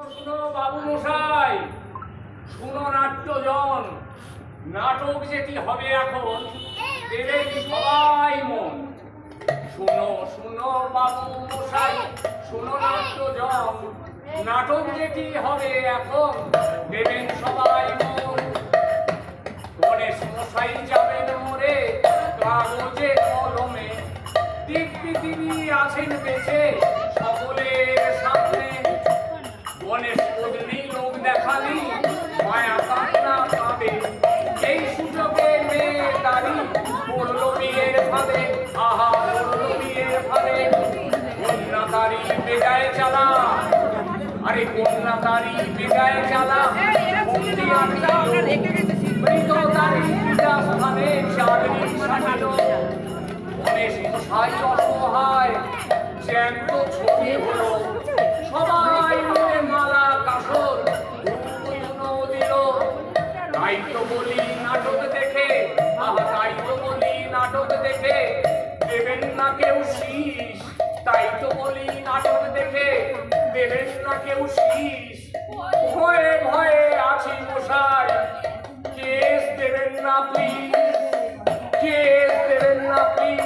শুনো বাবু মশাই, শুনো নাট্যজন, নাটক যেটি হবে এখন দেবেন সবাই মন। শুনো শুনো বাবু মশাই, শুনো নাট্যজন, নাটক যেটি হবে এখন দেবেন সবাই মন। গণেশ মশাই যাবেন মোরে কাগজে কলমে, দিব্যি তিনি আছেন বেঁচে সকলের সামনে। গণেশ পত্নী লোক দেখালি মায়া কান্না পাবে, এই সুযোগে মেয়ে দাঁড়ি পড়লো বিয়ের ফাঁদে। আহা পড়লো বিয়ের ফাঁদে, কন্যা তারি বেজায় চালা, আরে কন্যা তারি বেজায় চালা, মৃত তারি পিতা স্থানে চাকরি সাজিল। গণেশ মশাই অসহায় জ্যান্ত ছবি হলো, সবাই মিলে মালা কাসর দিল। তাই তো বলি নাটক দেখে, আহা তাই তো বলি নাটক দেখে দেবেন না কেউ শীষ। তাই তো বলি নাটক দেখে দেবেন না কেউ শীষ। ভয়ে ভয়ে আছি মশাই, কেস দেবেন না প্লিজ, কেস দেবেন না প্লিজ।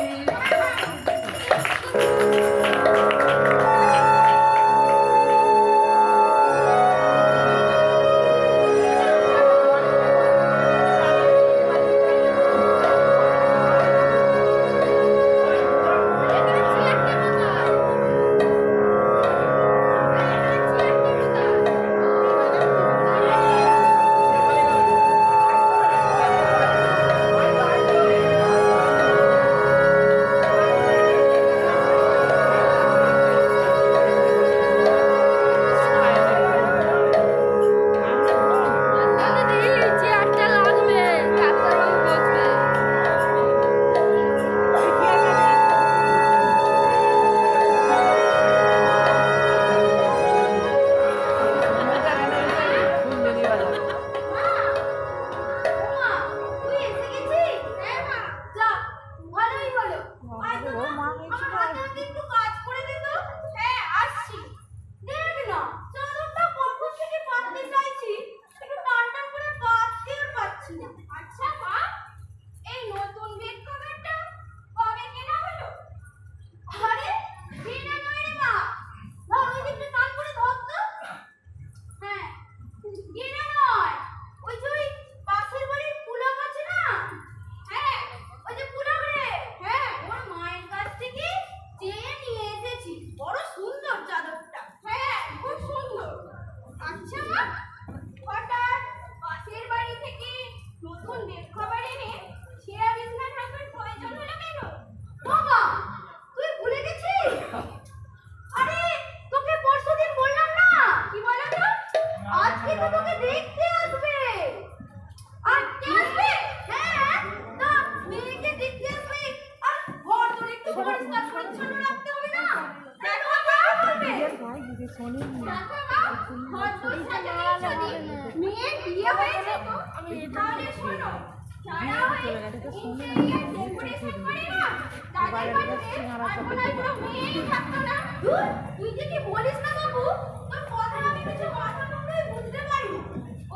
তুই যে কি বলিস না বাবু, তোর কথা আমি কিছু মাথা মুন্ডুই বুঝতে পারি।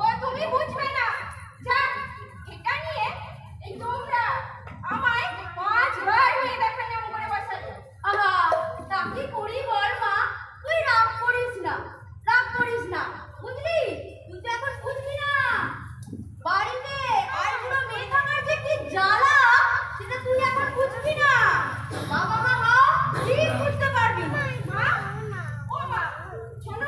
ও তুমি বুঝবে না, যাক এটা নিয়ে এই তোমরা আমায় 5 বার হয়ে দেখা নেব করে বসালে। আহা তা কি করি বল মা, তুই রাগ করিস না, রাগ করিস না, বুঝলি? তুই তো এখন বুঝবি না বাড়িতে আর পুরো মেয়ে থাকার যে কি জ্বালা, সেটা তুই এখন বুঝবি না। বাবা মা ঠিক বুঝতে পারবি না। মা ও মা শোনো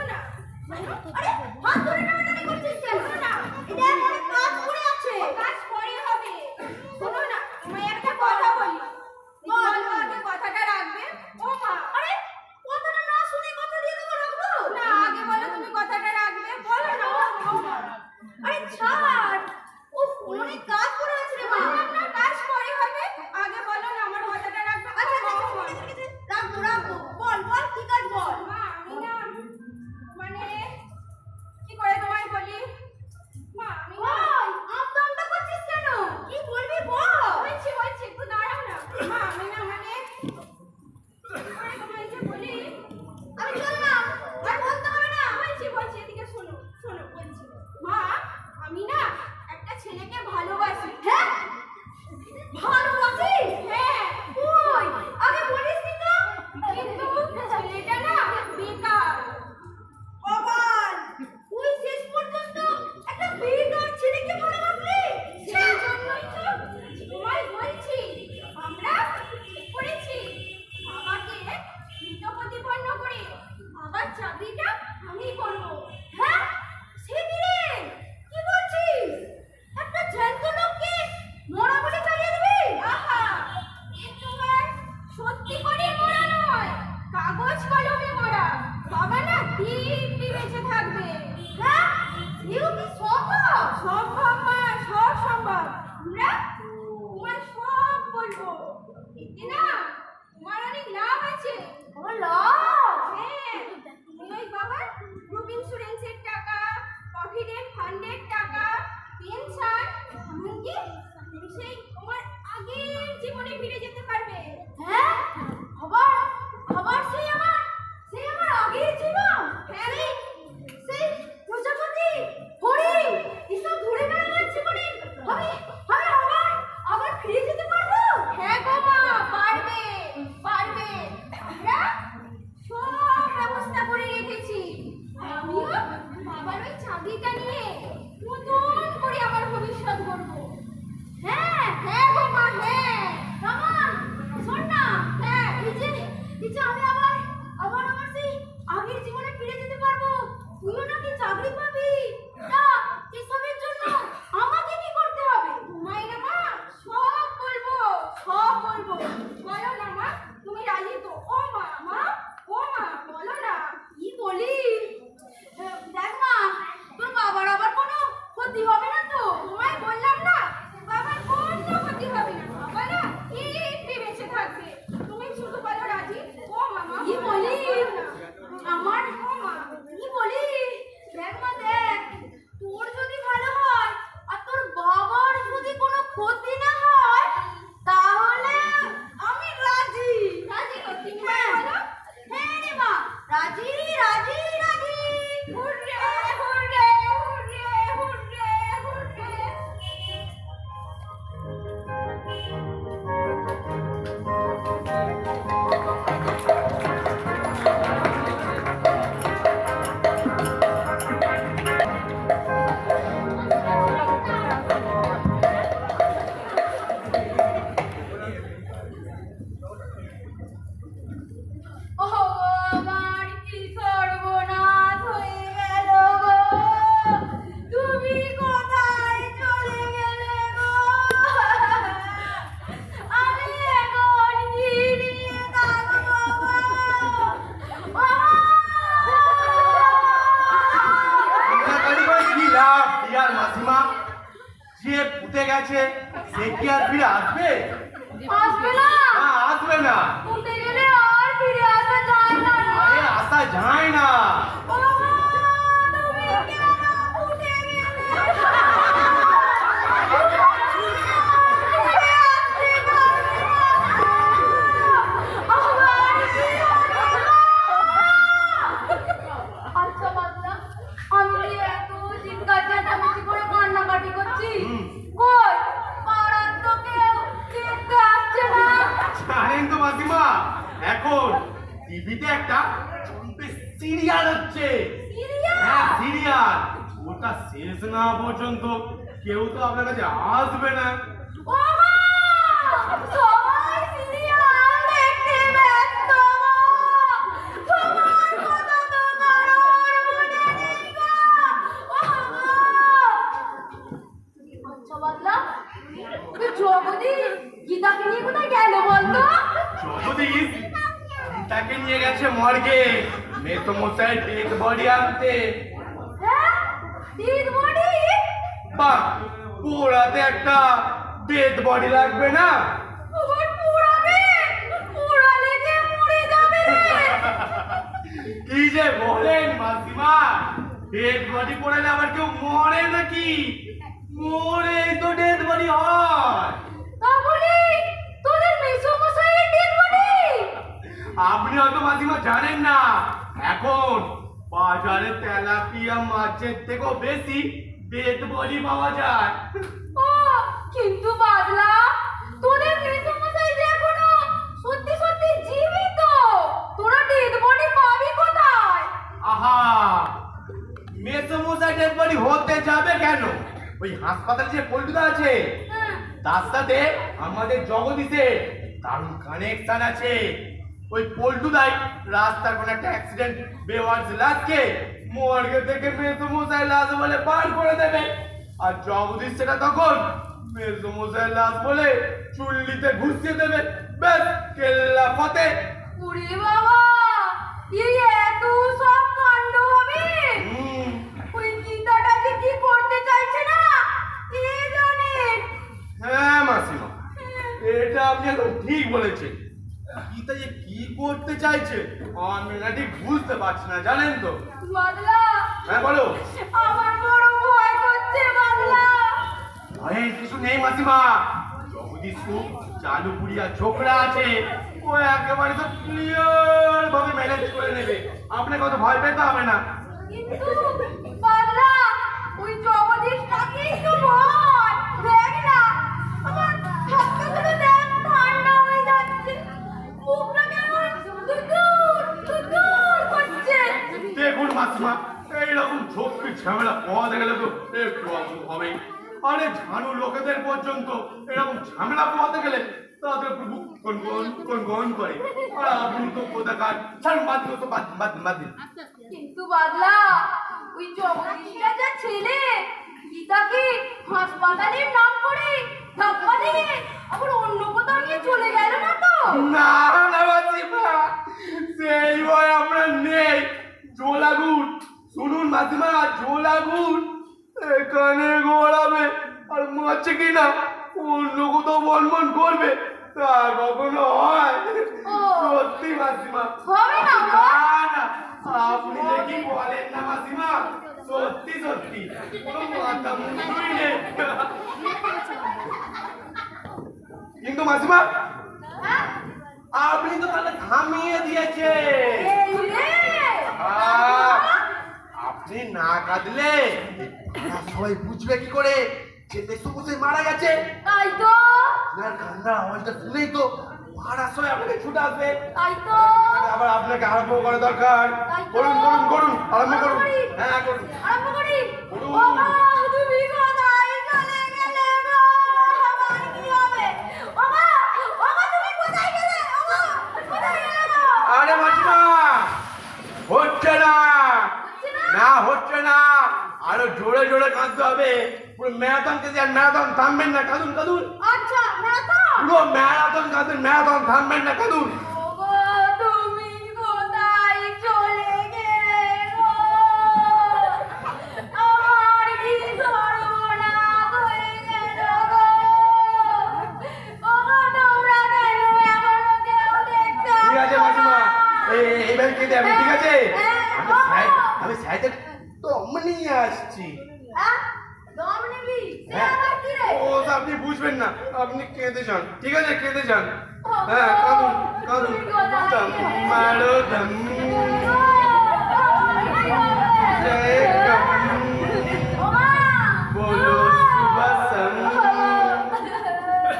বিয়েটা আমি করব। হ্যাঁ, সে কি রে? কি বলছিস? একটা জ্যান্ত লোককে মরা বলে চালিয়ে দিবি? আহা, এ তোমার সত্যি করে মরা নয়, কাগজ কলমে মরা। বাবা না দিব্যি বেঁচে থাকবে। হ্যাঁ, এও কি সম্ভব? সম্ভব মা, সব সম্ভব। আমরা তোমার সব বলবো। এতে না তোমার অনেক লাভ আছে। ও লাভ? হ্যাঁ, তুমি ওই বাবার গ্রুপ ইন্স্যুরেন্সের টাকা, প্রভিডেন্ট ফান্ডের টাকা, পেনশন, এমনকি তুমি সেই তোমার আগের জীবনে ফিরে যেতে পারবে। হ্যাঁ, আবার আবার সেই আমার আগের জীবন। হ্যাঁ, সেই প্রজাপতি, হরিণ, এসব ঘুরে বেড়ানোর জীবনে আমি আবার ফিরে যেতে পারবো। হ্যাঁ গো মা, পারবে পারবে। আমরা সব ব্যবস্থা করে রেখেছি। আমিও বাবার ওই চাকরিটা নিয়ে নতুন করে আমার ভবিষ্যৎ গড়বো। হ্যাঁ হ্যাঁ গো মা, হ্যাঁ। মামা শোন না, হ্যাঁ এই যে আমি আবার আমার সেই আগের জীবনে ফিরে যেতে পারবো। তুইও নাকি চাকরি পাবি। তা এসবের জন্য আমাকে কি করতে হবে? তোমায় না মা সব বলবো, সব বলবো। বলো না মা, তুমি রাজি তো? ও মা, ও মা, বলো না। কি বলি? দেখ মা, তোর বাবার আবার কোনো ক্ষতি হবে না তো? তোমায় বললাম না, বাবার কোনো ক্ষতি হবে না। বাবা না দিব্যি বেঁচে থাকবে। তুমি শুধু বলো রাজি। ও মামা, কি বলি? আমার ও মা, কি বলি? দেখ মা, দেখ, তোর যদি ভালো হয় আর তোর বাবার যদি কোনো ক্ষতি না হয়, তাহলে আমি রাজি। রাজি তো? ঠিক বলো। হ্যাঁ রে মা, রাজি রাজি রাজি। Hurray hurray hurray hurray hurray. ও আমার কি সর্বনাশ হয়ে গেল গো! তুমি কোথায় চলে গেলে গো? আমি এখন কি নিয়ে থাকবো গো? ও কান্নাকাটি করে কি লাভ দিয়ার মাসিমা? যে পুঁতে গেছে সে কি আর ফিরে আসবে? আসবে না? না, আসবে না। উঠে গেলে আর ফিরে আসা যায় না গো। আরে আসা যায় না। ও মা, তুমি কেন উঠে গেলে? আচ্ছা বাচ্চা, আমি যে এত চিৎকার চেঁচামেচি করে কান্নাকাটি করছি, কই পাড়ার তো কেউ দেখতে আসছে না। জানেন তো মাসিমা, এখন টিভিতে একটা সিরিয়াল হচ্ছে। সিরিয়াল? হ্যাঁ, সিরিয়াল। ওটা শেষ না পর্যন্ত কেউ তো আপনার কাছে আসবে না। ও মা, সবাই সিরিয়াল দেখতে ব্যস্ত গো। তোমার কথা তো কারোর মনে নেই গো। ও মা। আচ্ছা বাদলা, ওই জগদী গীতাকে নিয়ে কোথায় গেল বলতো? জগদীশ তাকে নিয়ে গেছে মর্গে মেসমশাই ডেড বডি আনতে। হ্যাঁ, ডেড বডি? বাহ, পোড়াতে একটা ডেড বডি লাগবে না? ওর পুরাবে, পুরালে যে মরে যাবে রে। কি যে বলেন মাসিমা, ডেড বডি পোড়ালে আবার কেউ মরে নাকি? মরে তো ডেড বডি হয়। তাহলে তোদের মেসোমশাইয়ের ডেড বডি? আপনি হয়তো মাসিমা জানেন না, এখন বাজারে তেলাপিয়া মাছের থেকেও বেশি ডেড বডি পাওয়া যায়। ও, কিন্তু বাদলা, তোদের মেসোমশাই যে এখনো সত্যি সত্যি জীবিত, তোরা ডেড বডি পাবি কোথায়? আহা, মেসমশাই ডেড বডি হতে যাবে কেন? ওই হাসপাতালে যে পল্টুদা আছে হ্যাঁ। তার সাথে আমাদের জগদীশের দারুণ কানেকশন আছে। ওই পল্টুদাই রাস্তার কোন একটা অ্যাক্সিডেন্ট বেওয়ার্স লাশকে মর্গে থেকে মেসমশাই লাশ বলে পার করে দেবে, আর জগদীশ সেটা তখন মেসমশাই লাশ বলে চুল্লিতে ঘুষিয়ে দেবে। ব্যাস কেল্লা ফতে। ওরে বাবা, এই এত সব কাণ্ড হবে! ওই গীতাটা যে কি করতে চাইছে না কে জানে। হ্যাঁ মাসিমা, এটা আপনি একদম ঠিক বলেছেন। গীতা যে কি করতে চাইছে আমি না ঠিক বুঝতে পারছি না, জানেন তো। বাদলা, হ্যাঁ বলো। আমার বড় ভয় করছে বাদলা। ভয়ের কিছু নেই মাসিমা, জগদীশ খুব চালু পুড়িয়া ছোকরা আছে, ও একেবারে তো ক্লিয়ার ভাবে ম্যানেজ করে নেবে, আপনাকে অত ভয় পেতে হবে না। কিন্তু বাদলা, ওই জগদীশটাকেই তো ভয়। দেখ না, আমার হাতগুলো দেখ ঠান্ডা হয়ে যাচ্ছে, মুখটা কেমন দুদুর দুদুর করছে। দেখুন মাসিমা, এইরকম ঝোঁকি ঝামেলা পাওয়া গেলে তো একটু হবে। আরে ঝাড়ু লোকেদের পর্যন্ত এরকম ঝামেলা পাওয়াতে গেলে তাদের বুক গন করে। আর আপনি তো কোথাকার ছাড়ুন, বাদ দিন তো, বাদ দিন। কিন্তু বাদলা, ওই জগদীশটা যা ছেলে, গীতাকে হাসপাতালের নাম করে ধাপ্পা দিয়ে আবার অন্য কোথাও নিয়ে চলে গেল না তো? না না মাসিমা, সেই ভয় আমরা নেই। জোলাগুড় শুনুন মাসিমা, জোলাগুড় এখানে ঘোরাবে আর মাছে কিনা অন্য কোথাও বনবন করবে, তা কখনো হয়? সত্যি মাসিমা, হবে না গো। না আপনি যে কি বলেন না মাসিমা, সত্যি সত্যি কোনো মাথা মুন্ডুই নেই। কিন্তু মাসিমা, হ্যাঁ? আপনি তো তাহলে থামিয়ে দিয়েছে। এই রে! আপনি না কাঁদলে সবাই বুঝবে কি করে যে মেসমশাই মারা গেছে? তাই তো, আপনার কান্নার আওয়াজটা শুনেই তো পাড়ার সবাই আপনাকে ছুটে আসবে। তাই তো। আবার আপনাকে আরম্ভ করা দরকার। করুন করুন করুন, আরম্ভ করুন। হ্যাঁ করুন, আরম্ভ করি। করুন। বাবা, তুমি কোথায় চলে গেলে গো? আমার কি হবে? বাবা, বাবা তুমি কোথায় গেলে? বাবা, কোথায় গেলে গো? আরে মাসিমা, হচ্ছে না, না হচ্ছে না, আরো জোরে জোরে কাঁদতে হবে। পুরো ম্যারাথন কে দিয়ে ম্যারাথন থামবেন না, কাঁদুন কাঁদুন। আচ্ছা, ম্যারাথন। পুরো ম্যারাথন কাঁদুন, ম্যারাথন থামবেন না, কাঁদুন। ওগো, তুমি কোথায় চলে গেলে গো? আমার কি সর্বনাশ হয়ে গেল গো? ওগো, তোমরা কেন এখনো কেউ দেখছো ঠিক আছে না? মাসিমা, এইবার কেঁদে আমি, ঠিক আছে? হ্যাঁ, আমি সাইডে তো নিয়ে আসছি। হ্যাঁ? দম নিবি? সে আবার কি রে? ও তো আপনি বুঝবেন না, আপনি কেঁদে যান, ঠিক আছে? কেঁদে যান। হ্যাঁ কাঁদুন কাঁদুন। দম মারো দম, জয় কম, बोलो सुबह सम,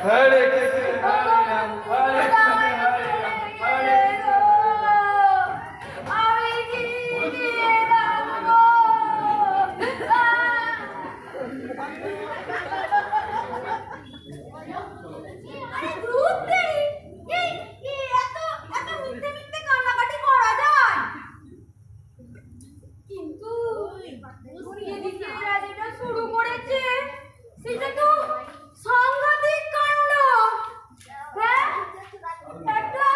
हरे कृष्ण हरे राम हरे कृष्ण हरे राम हरे আমি কি দিয়ে দাও আরে দুধ দে। এই এত এত মিথ্যে মিথ্যে কান্নাকাটি করা যায়? কিন্তু এদিকে এরা যেটা শুরু করেছে সেটা তো সাংঘাতিক কাণ্ড। হ্যাঁ, একটা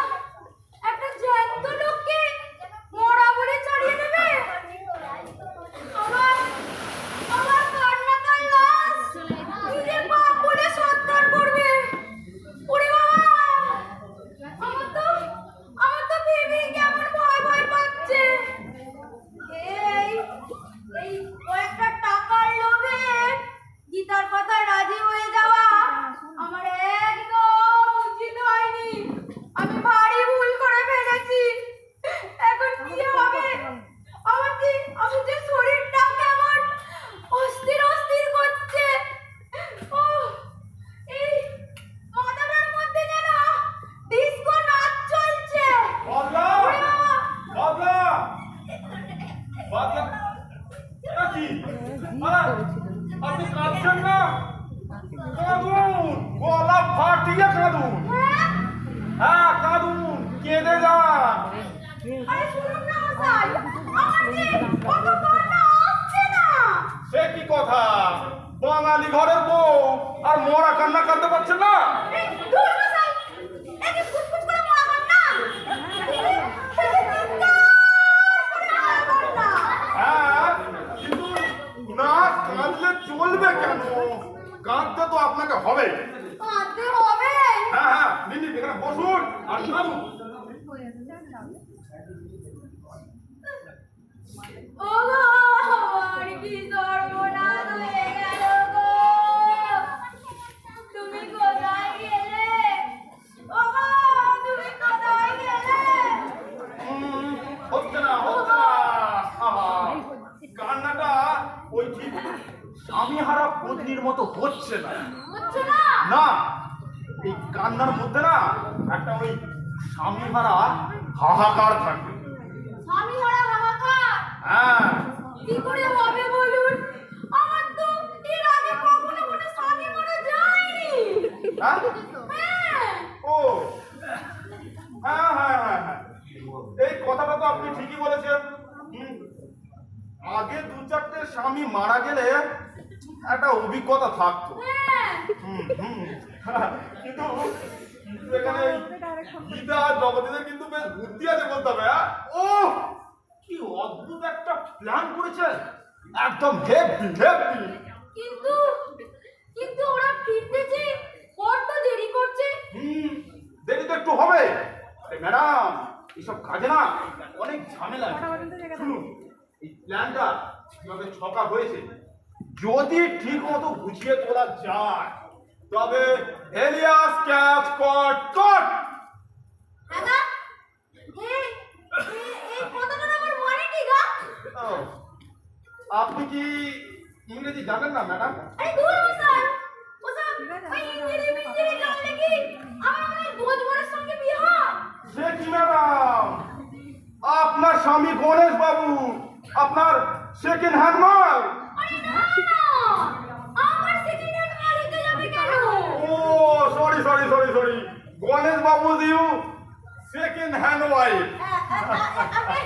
একটা জ্যান্ত লোককে মরা বলে ছাড়িয়ে দেবে, আবার আবার কান্নাকার লাশ নিজের বাপ বলে সৎকার করবে। ওরে বাবা, আমার তো ভেবেই কেমন ভয় ভয় পাচ্ছে। এই এই কয়েকটা টাকার লোভে গীতার কথায় রাজি হয়ে যাওয়া আমার একদম উচিত হয়নি। আমি ভারী ভুল করে ফেলেছি। এখন কি হবে? আমার যে শরীরটা কেমন অস্থির অস্থির করছে। ও, এই মাথাটার মধ্যে যেন ডিস্কো নাচ চলছে। বাবলা ওরে বাবা! বাবলা বাবলা, কি আপনি কাঁদছেন না? কাঁদুন, গলা ফাটিয়ে কাঁদুন। হ্যাঁ? হ্যাঁ কাঁদুন, কেঁদে যান। আরে শুনুন না মশাই, আমার যে কত কান্না আসছে না। সে কি কথা, বাঙালি ঘরের বউ আর মরা কান্না কাঁদতে পারছে না? এই দূর মশাই, এই যে ফুসফুস করে মরা কান্না। হ্যাঁ, কিন্তু না কাঁদলে চলবে কেন? কাঁদতে তো আপনাকে হবে। কাঁদতে হবে। হ্যাঁ হ্যাঁ, নিন এখানে বসুন আর কাঁদুন। ওগো, আমার কি সর্বনাশ হয়ে গেল গো। তুমি কোথায় গেলে? ওগো, তুমি কোথায় গেলে? হচ্ছে না হচ্ছে না। আহা, কান্নাটা ওই ঠিক স্বামী হারা পত্নীর মতো হচ্ছে না। হচ্ছে না? না, এই কান্নার মধ্যে না একটা ওই স্বামী হারা হাহাকার থাকবে। স্বামী হারা হাহাকার? হ্যাঁ, কি করে হবে বলুন? আমার তো এর আগে কখনো কোনো স্বামী মারা যায়নি। হ্যাঁ? হ্যাঁ। ও হ্যাঁ হ্যাঁ হ্যাঁ হ্যাঁ, এই কথাটা তো আপনি ঠিকই বলেছেন। আগে দু চারটে স্বামী মারা গেলে একটা অভিজ্ঞতা থাকতো। হ্যাঁ। কিন্তু এখানে গীতা আর জগদীদের কিন্তু বেশ বুদ্ধি আছে বলতে হবে। ও কি অদ্ভুত একটা প্ল্যান করেছে, একদম হেভি হেভি। কিন্তু কিন্তু ওরা ফিরতে যে বড্ড দেরি করছে। দেরি তো একটু হবে। আরে ম্যাডাম, এইসব কাজে না অনেক ঝামেলা আছে। শুনুন, এই প্ল্যানটা কিভাবে ছকা হয়েছে যদি ঠিক মতো বুঝিয়ে তোলা যায় তবে এলিয়াস ক্যাচ কট কট। হ্যাঁ না? এই কথাটার আমার মানে কি গা? আপনি কি ইংরেজি জানেন না ম্যাডাম? আরে দূর মশাই, ওসব ওই ইঞ্জিনি মিঞ্জিনি জানলে কি আমার মনে হয় দোজবরের সঙ্গে বিয়ে হয়। সে কি ম্যাডাম, আপনার স্বামী গণেশ বাবু আপনার সেকেন্ড হ্যান্ড মাল। আরে না না, আমার সেকেন্ড হ্যান্ড মাল হতে যাবে কেন? Oh sorry sorry sorry sorry, Ganesh babu দিউ সেকেন্ড হ্যান্ড ওয়াইফ।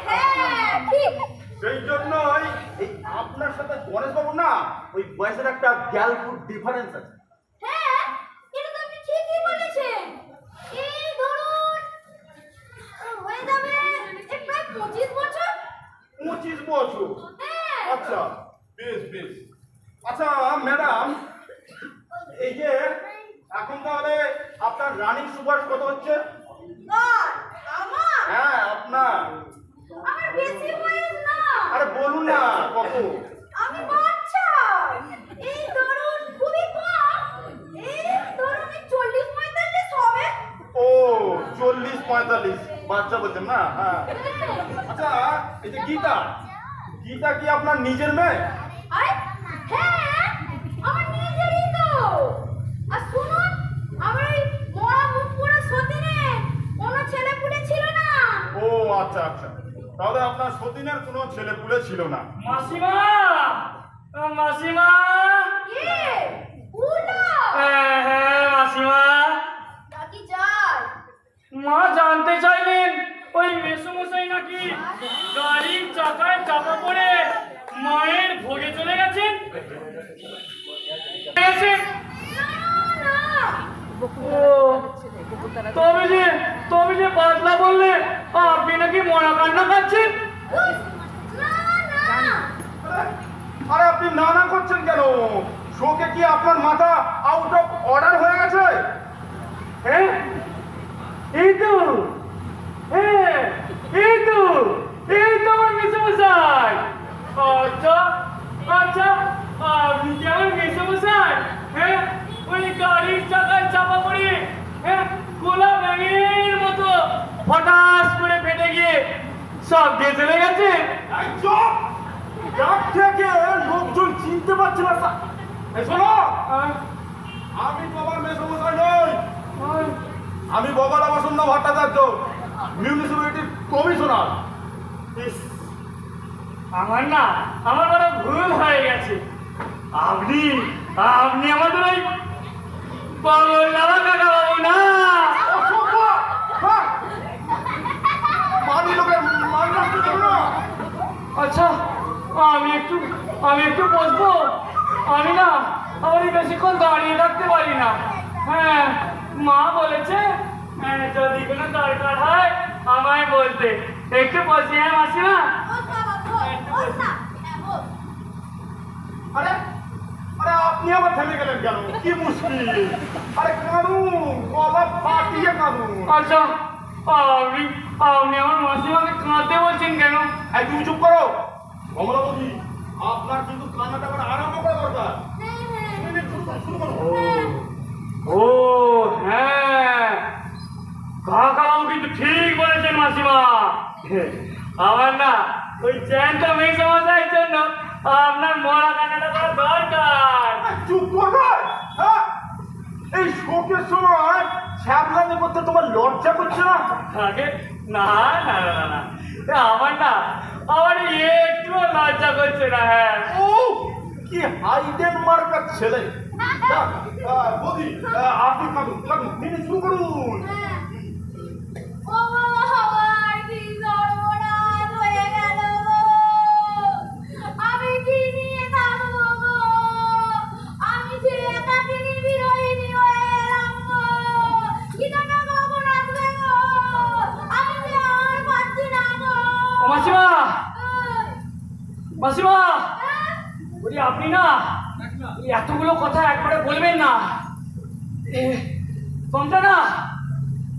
হ্যাঁ ঠিক। সেই জন্যই এই আপনার সাথে গণেশ বাবু না ওই বয়সের একটা গ্যালফুড ডিফারেন্স আছে। হ্যাঁ, এটা তো আপনি ঠিকই বলেছেন। এই ধরুন হয়ে যাবে এই প্রায় 25 বছর। 25 বছর? হ্যাঁ। আচ্ছা বেশ বেশ। আচ্ছা ম্যাডাম, এই যে এখন তাহলে আপনার রানিং সুপার কত হচ্ছে? আর আমার হ্যাঁ আপনার। আমার বেশি বয়স না। আরে বলুন না কত। আমি বাচ্চা। এই ধরুন খুবই কম। এই ধরুন 40-45 হবে। ও 40-45 বাচ্চা বলছেন না? হ্যাঁ। আচ্ছা এই যে গীতা, গীতা কি আপনার নিজের মেয়ে? আরে হ্যাঁ, আমার নিজেরই তো। আর শুনুন, আমার এই মরা মুখ পোড়া সতীনের কোনো ছেলে পুলে ছিল না। ও আচ্ছা আচ্ছা, তাহলে আপনার সতীনের কোনো ছেলে পুলে ছিল না। মাসিমা, মাসিমা। কে? উলা। হ্যাঁ হ্যাঁ মাসিমা। নাকি চাই? মা জানতে চাইলেন ওই মেসোমশাই নাকি গাড়ির চাকায় চাপা পড়ে মায়ের ভোগে চলে গেছেন। না। ও তবে যে বাদলা বললে আপনি নাকি মরা কান্না খাচ্ছেন। না। আরে আপনি না না করছেন কেন? শোকে কি আপনার মাথা আউট অফ অর্ডার হয়ে গেছে? হ্যাঁ এই তো, হ্যাঁ এই তো আমার মেসোমশাই। আচ্ছা আচ্ছা, আপনি কি আমার মেসোমশাই? হ্যাঁ ওই গাড়ির চাকায় চাপা পড়ে হ্যাঁ গোলা ব্যাঙের মতো হঠাৎ করে ফেটে গিয়ে সব দিয়ে চলে গেছে। একদম ডাক থেকে লোকজন চিনতে পারছে না স্যার। এই শোনো, আমি তোমার মেসোমশাই নই, আমি বগলা বসন্ত ভট্টাচার্য, মিউনিসিপ্যালিটির কমিশনার। আমার বড় ভুল হয়ে গেছে। আপনি আমাদের ওই পাগল নামা কাকা বাবু না। মানি লোকের আচ্ছা, আমি একটু বসবো। আমি না আমি বেশিক্ষণ দাঁড়িয়ে থাকতে পারি না। হ্যাঁ, মা বলেছে যদি কোনো দরকার হয় আমায় বলতে। একটু বসি, হ্যাঁ মাসিমা? বস বাবা, বস না। হ্যাঁ, বস। আরে আরে আপনি আবার থেমে গেলেন কেন? কি মুশকিল? আরে কাঁদুন, গলা ফাটিয়ে কাঁদুন। আচ্ছা, আপনি আমার মাসিমাকে কাঁদতে বলছেন কেন? এই তুমি চুপ করো। কমলাবতী, আপনার কিন্তু কান্নাটা আবার আরম্ভ করা দরকার। শুরু করো। ও হ্যাঁ, কাকাও কিন্তু ঠিক বলেছেন মাসিমা। আমার না ওই জ্যান্ত মেঘসমস্যার জন্য আপনার মরা কান্নাটা করা দরকার। চুপ করবে? হ্যাঁ? এই শোকের সময় ছ্যাবলামি করতে তোমার লজ্জা করছে না? আগে না না না না না, আমার একটু লজ্জা করছে না। হ্যাঁ, ও কি হাইডেন মার্কার ছেলে। বৌদি, আপনি কাঁদুন, তিনি শুরু করুন। হ্যাঁ। ও বাবা, আমার কি সর্বনাশ হয়ে গেল গো। আমি কি নিয়ে থাকবো গো? আমি যে একাকিনী বিরহিণী হয়ে এলাম গো। গীতাটা কখন আসবে গো? আমি যে আর পাচ্ছি না গো। ও মাসিমা, মাসিমা, হ্যাঁ? বলি আপনি না এই এতগুলো কথা একবারে বলবেন না। কমটা না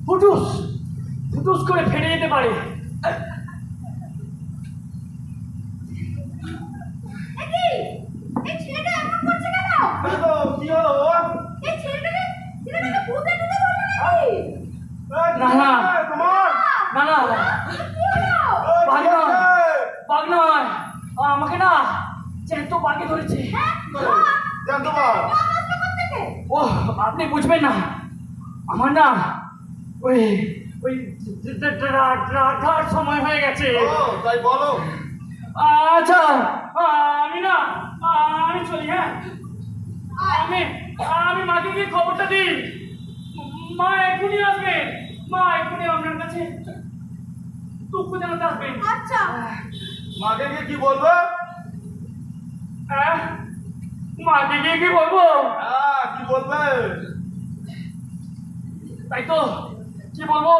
ফুটুস ফুটুস করে ফেটে যেতে পারে। এ কি? এই ছেলেটা এমন করছে কেন? কি হলো? এই ছেলেটাকে ভূতে টুতে বলবো নাকি? না, না। তোমার না না, কি হলো? বাঘ নয়, বাঘ নয়, আমাকে না জ্যান্ত বাঘে ধরেছে। হ্যাঁ? তোমার আসবে কোত্থেকে? ও আপনি বুঝবেন না, আমার না ওই ওই রাখার সময় হয়ে গেছে। তাই বলো। আচ্ছা, আমি চলি। হ্যাঁ, আমি মাকে গিয়ে খবরটা দিই। মা এখনই আসবেন, মা এখনই আপনার কাছে দুঃখ জানাতে আসবেন। আচ্ছা। মাকে গিয়ে কি বলবো? মাকে গিয়ে কি বলবো? হ্যাঁ, কি বলবে? তাই তো, কি বলবো?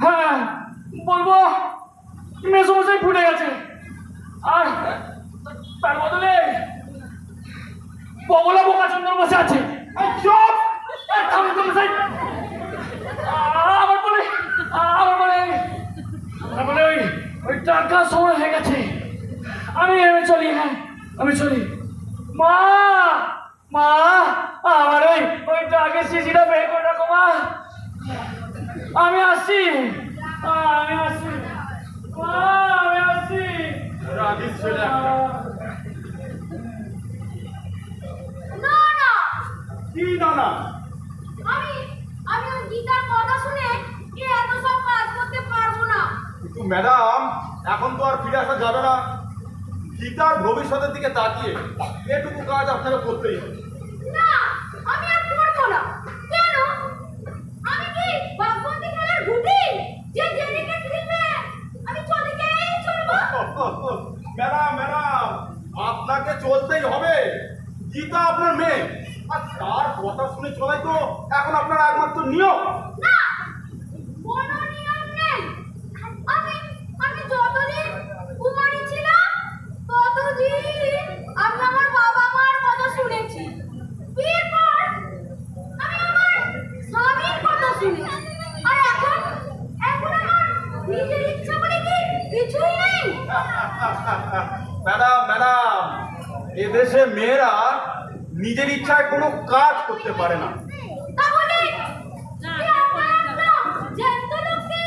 হ্যাঁ, বলবো মেসোমশাই ফুটে গেছে, আর তার বদলে বগলা বোকা চন্দ্র বসে আছে। চুপ! আমার বলে ওই টাকার সময় হয়ে গেছে। আমি চলি। হ্যাঁ, আমি চলি। মা, মা, আমার ওই টাকের শিশিটা বের করে রাখো মা। আমি আসছি। মা, আমি আসছি। রাগী ছেলে একটা। না না, কি না না? আমি ওই গীতার কথা শুনে এত সব কাজ করতে পারবো না। কিন্তু ম্যাডাম, এখন তো আর ফিরে আসা যাবে না। গীতার ভবিষ্যতের দিকে তাকিয়ে এটুকু কাজ আপনাকে করতেই হবে। না, আমি আর করবো না। কেন? আমি কি বাগবন্দি খেলার ঘুটি যে যেদিকে ফিরবে আমি চলে গেলেই চলবো? ম্যাডাম, আপনাকে চলতেই হবে। গীতা আপনার মেয়ে, আর তার কথা শুনে চলাই তো এখন আপনার একমাত্র নিয়ম। না, কোনো নিয়ম নেই। আমি যতদিন কুমারী ছিলাম ততদিন আমি আমার বাবা মার কথা শুনেছি। বিয়ের পর আমি আমার স্বামীর কথা শুনেছি। আর এখন আমার নিজের ইচ্ছা বলে কি কিছুই নেই? ম্যাডাম, এদেশে মেয়েরা নিজের ইচ্ছায় কোনো কাজ করতে পারে না। তাহলে কি আপনারা জ্যান্ত লোককে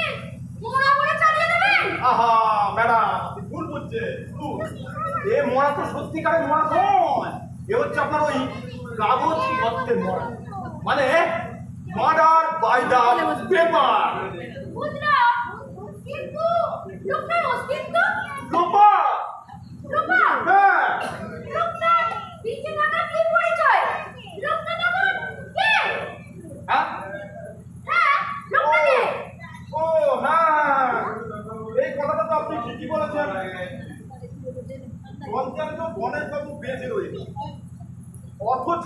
মোড়া করে চালিয়ে দেবেন? আহা ম্যাডাম, আপনি ভুল বুঝছেন। এ মরা তো সত্যিকারের মরা নয়। এ হচ্ছে আপনার ওই কাগজ পত্রের মরা, মানে মার্ডার বাই দা পেপার। বুঝলাম, কিন্তু লোকটার অস্তিত্ব? লোপা! রূপা, হ্যাঁ, লোকটার পিছে থাকা কি পরিচয়? লোকটা তখন কে? হ্যাঁ? হ্যাঁ, লোকটা কে? ও হ্যাঁ, এই কথাটা তো আপনি ঠিকই বলেছেন। সঞ্চালিত গণেশবাবু বেঁচে রয়েছে, অথচ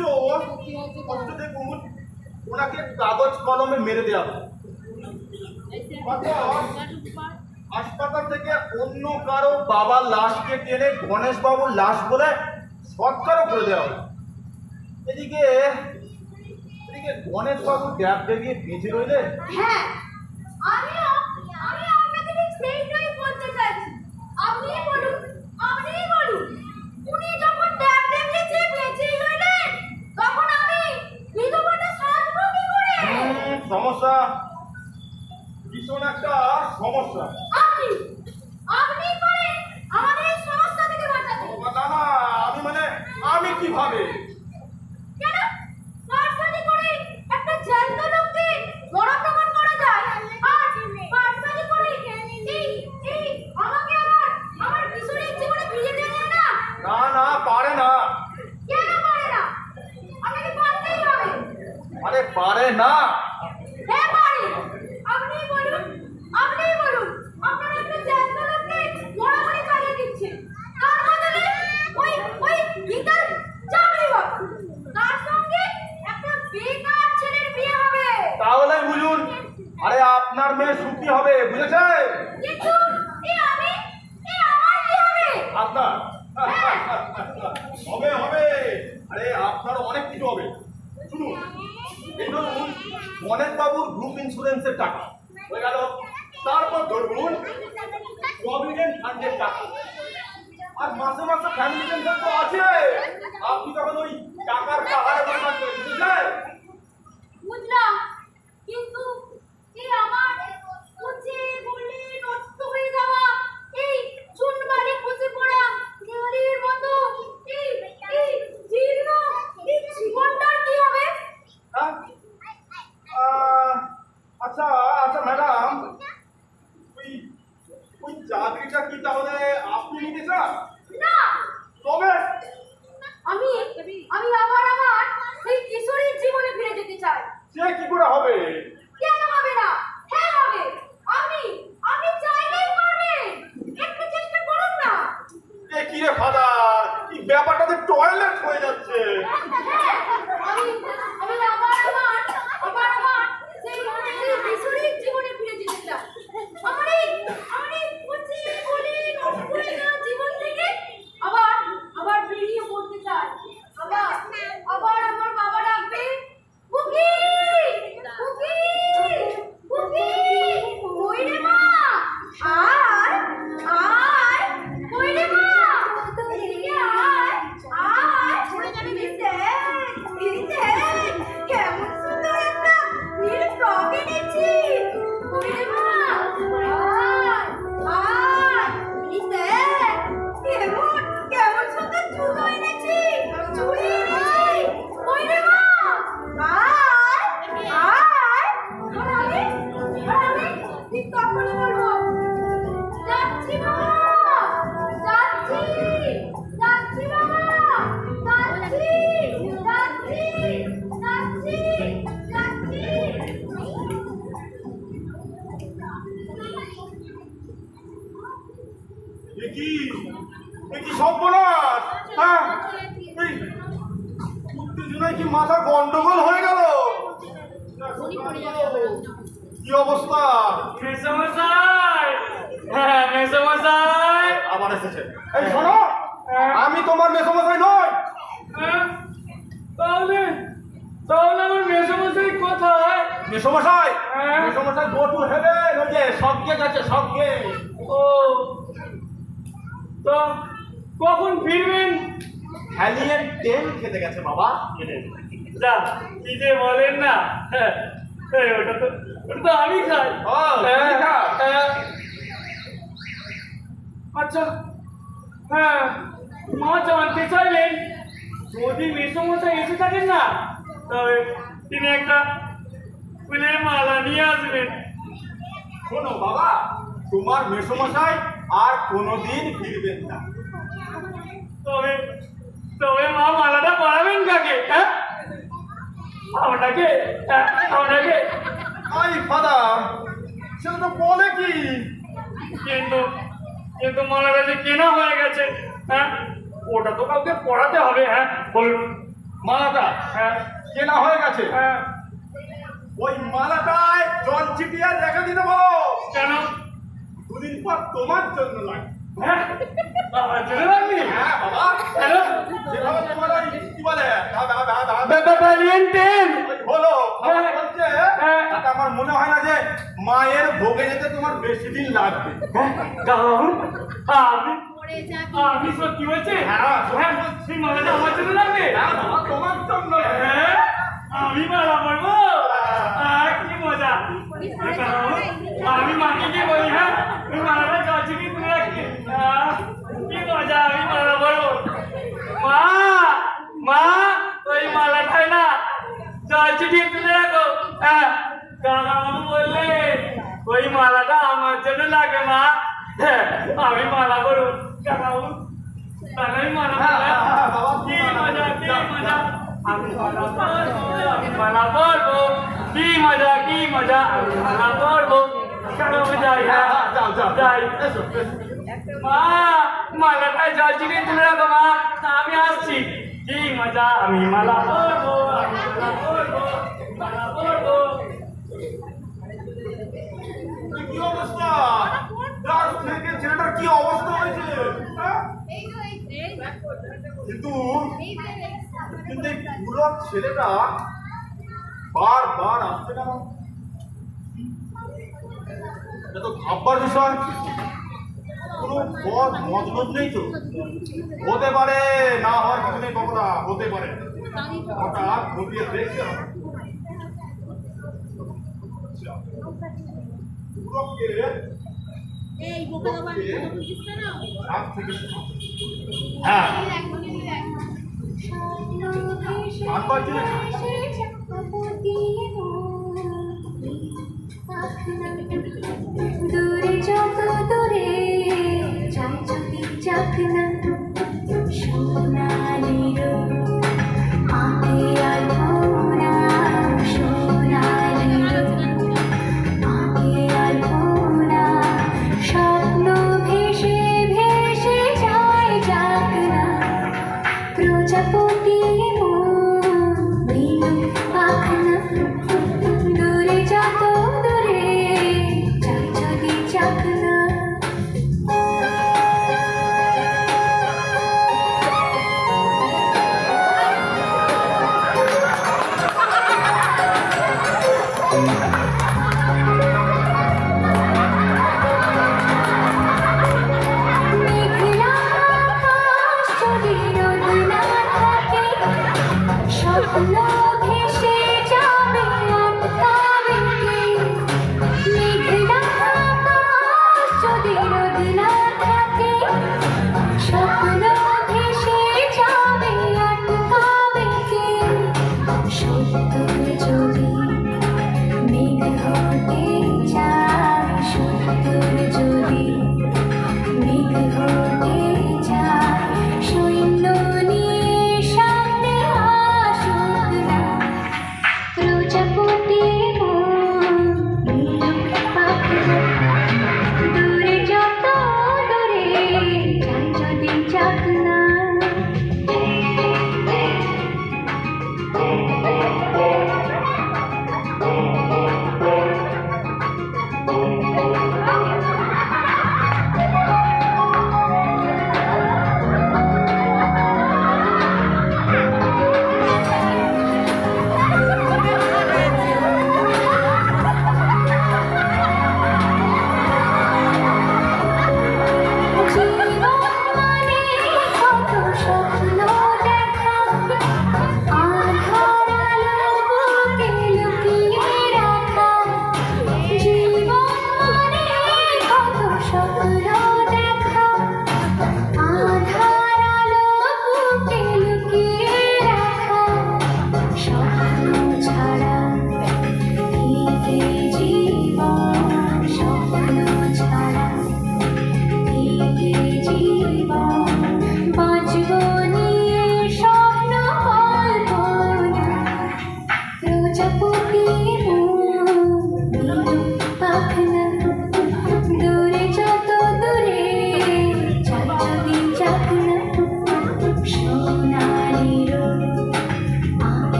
দেখুন ওনাকে কাগজ কলমে মেরে দেওয়া হয়। হাসপাতাল থেকে অন্য কারো বাবার লাশকে টেনে গণেশবাবুর লাশ বলে সৎকারও করে দেওয়া হয়। এদিকে গণেশবাবু ড্যাব ডেবিয়ে বেঁচে রইলেন। হ্যাঁ, আমিও আপনাকে ঠিক সেইটাই বলতে চাইছি। আপনিই বলুন। উনি যখন ড্যাব ডেবিয়েছে বেঁচেই রইলেন, তখন আমি বিধবাটা সাজবো কি করে? সমস্যা, ভীষণ একটা সমস্যা। আপনি পারেন আমাদের এই সমস্যা থেকে বাঁচাতে। না, আমি কিভাবে? কেন? পার্সালি করে একটা জ্যান্ত লোককে মরা প্রমাণ করা যায়, আর পার্সালি করে এই আমাকে আমার কিশোরীর জীবনে ফিরিয়ে দেবেন না? না, পারে না। কেন পারে না? আপনাকে পারতেই হবে। আরে পারে না। হ্যাঁ পারে। আপনিই বলুন। আপনারা একটা জ্যান্ত লোককে মরা বলে চালিয়ে দিচ্ছেন, তার বদলে ওই গীতার চাকরি হবে, তার সঙ্গে একটা বেকার ছেলের বিয়ে হবে। তাহলে বুঝুন, আরে আপনার মেয়ে সুখী হবে, বুঝেছে? কিন্তু আমার কি হবে? আপনার হবে। আরে আপনার অনেক কিছু হবে। শুনুন, এই ধরুন গণেশবাবুর গ্রুপ ইন্স্যুরেন্সের টাকা হয়ে গেল, তারপর ধরুন প্রভিডেন্ট ফান্ডের টাকা, আর মাসে ফ্যামিলি পেনশন তো আছে। আপনি তখন ওই টাকার পাহাড়ে বসবাস করেন, বুঝলেন? বুঝলাম, কিন্তু আমার কুচি গুলি নষ্ট হয়ে যাওয়া এই চুনবাড়ি খসে পড়া দেওয়ালির মতো এই জীর্ণ এই জীবনটার কি হবে? হ্যাঁ? আচ্ছা ম্যাডাম, ওই চাকরিটা কি তাহলে আপনি নিতে চান? না, তবে আমি আবার সেই কিশোরীর জীবনে ফিরে যেতে চাই। সে কি করে হবে? কেন হবে না? হ্যাঁ হবে। আপনি চাইলেই পারবেন। একটু চেষ্টা করুন না। এ কি রে ফাদার, এই ব্যাপারটাতে টয়লেট হয়ে যাচ্ছে। হ্যাঁ, আমি আবার সেই কিশোরীর জীবনে ফিরে যেতে চাই। আমার এই কুচি গুলি নষ্ট হয়ে যাওয়া জীবন থেকে আবার বেরিয়ে পড়তে চাই। আবার আমার বাবা ডাকবে, বুকি কই রে মা? আয় কই রে মা? এদিকে আয় কেমন সুন্দর একটা নীল ফ্রক এনেছি। কই রে মা? কেমন সুন্দর চুড়ো এনেছি। চুড়ি এনেছি। কই রে মা? আর আমি ঠিক তখনই বলবো, যাচ্ছি বাবা, যাচ্ছি বাবা, যাচ্ছি। এ কি সর্বনাশ! হ্যাঁ, এই উত্তেজনায় কি মাথা গন্ডগোল হয়ে গেল? কি অবস্থা? মেসমশাই আবার এসেছে। এই শোনো, আমি তোমার মেসমশাই নই। তাহলে আমার মেসমশাই কোথায়? মেসমশাই গো টু হেভেন, ওই যে স্বর্গে গেছে, স্বর্গে। ও, তো কখন ফিরবেন? হ্যালিয়েন 10 খেতে গেছে বাবা। যা, কি যে বলেন না। ওটা তো আমি খাই। তুমি খাও? আচ্ছা, হ্যাঁ, মা জানতে চাইলেন যদি মেসমশাই এসে থাকেন না, তবে তিনি একটা ফুলের মালা নিয়ে আসবেন। শোনো বাবা, তোমার মেসমশাই আর কোনোদিন ফিরবেন না। তবে মা মালাটা পরাবেন কাকে? হ্যাঁ, আপনাকে। আই ফাদার, সেটা তো বলে কি? কিন্তু মালাটা যে কেনা হয়ে গেছে। হ্যাঁ ওটা তো কাউকে পড়াতে হবে। হ্যাঁ বলুন। মালাটা হ্যাঁ কেনা হয়ে গেছে। হ্যাঁ ওই মালাটায় জল ছিটিয়ে রেখে দিতে বলো। কেন? দুদিন পর তোমার জন্য লাগবে। হ্যাঁ বাবা চলে লাগবি? হ্যাঁ বাবা, কেন? যেভাবে তোমার ওই কি বলে ভ্যালেন্টাইন। ওই হলো খবর হ্যাঁ। বলছে, হ্যাঁ। তাতে আমার মনে হয় না যে মায়ের ভোগে যেতে তোমার বেশি দিন লাগবে। আমি সত্যি বলছি? হ্যাঁ, হ্যাঁ সেই মালাটা আমার জন্য লাগবে? হ্যাঁ বাবা, তোমার জন্য। হ্যাঁ, আমি মালা পরবো? কি মজা। আমি মাকে গিয়ে বলি, হ্যাঁ ওই মালাটা জলছি কি তুলে রাখি। কি মজা, আমি মালা পরবো। মা মা ওই মালাটাই না জলছি দিয়ে তুলে রাখো। হ্যাঁ কাকাবাবু বললে ওই মালাটা আমার জন্য লাগে মা। হ্যাঁ আমি মালা করবো কাকাবাবু, তাহলে আমি মালা করবো। হ্যাঁ, বাবা, কি মজা কি মজা, আমি মালা পরবো, আমি মালা পরবো। কি মজা কি মজা, আমি মালা পরবো। কাকাবাবু যাই। হ্যাঁ যাও যাও যাই। এসো এসো। মা মালাটায় জল চিনি তুলে রাখো মা, আমি আসছি। কি মজা, আমি মালা পরবো, আমি মালা পরবো, মালা পরবো। কি অবস্থা? রাত থেকে ছেলেটার কি অবস্থা হয়েছে? হ্যাঁ? কিন্তু কিন্তু এই বুড়ো ছেলেটা বারবার আসছে কেন? এটা তো ভাববার বিষয়। কোনো মতলব নেই তো। হতে পারে, না হওয়ার কিছু নেই বাবা, হতে পারে। হঠাৎ ঘটিয়ে দেখতে হবে। বুড়োকে রাত থেকে হ্যাঁ আনবার চেয়েছি। দূরে যত দূরে যাই যদি যাক না সোনালি রোদ আগে আর ভোরা সোনালি রোদ আগে আর ভোরা স্বপ্ন ভেসে ভেসে যায় যাক না প্রজাপতি মন পাখনা দূরে যত দূরে যাই যদি যাক না। মেঘলা আকাশ যদি রোদ না থাকে স্বপ্ন ভেসে যাবে আটকাবে কে? মেঘলা আকাশ যদি রোদ না থাকে স্বপ্ন ভেসে যাবে আটকাবে কে? সত্য যদি মেঘ হতে চায়, সত্য যদি মেঘ হতে চায়, সৈন্য নিয়ে সামনে আসুক না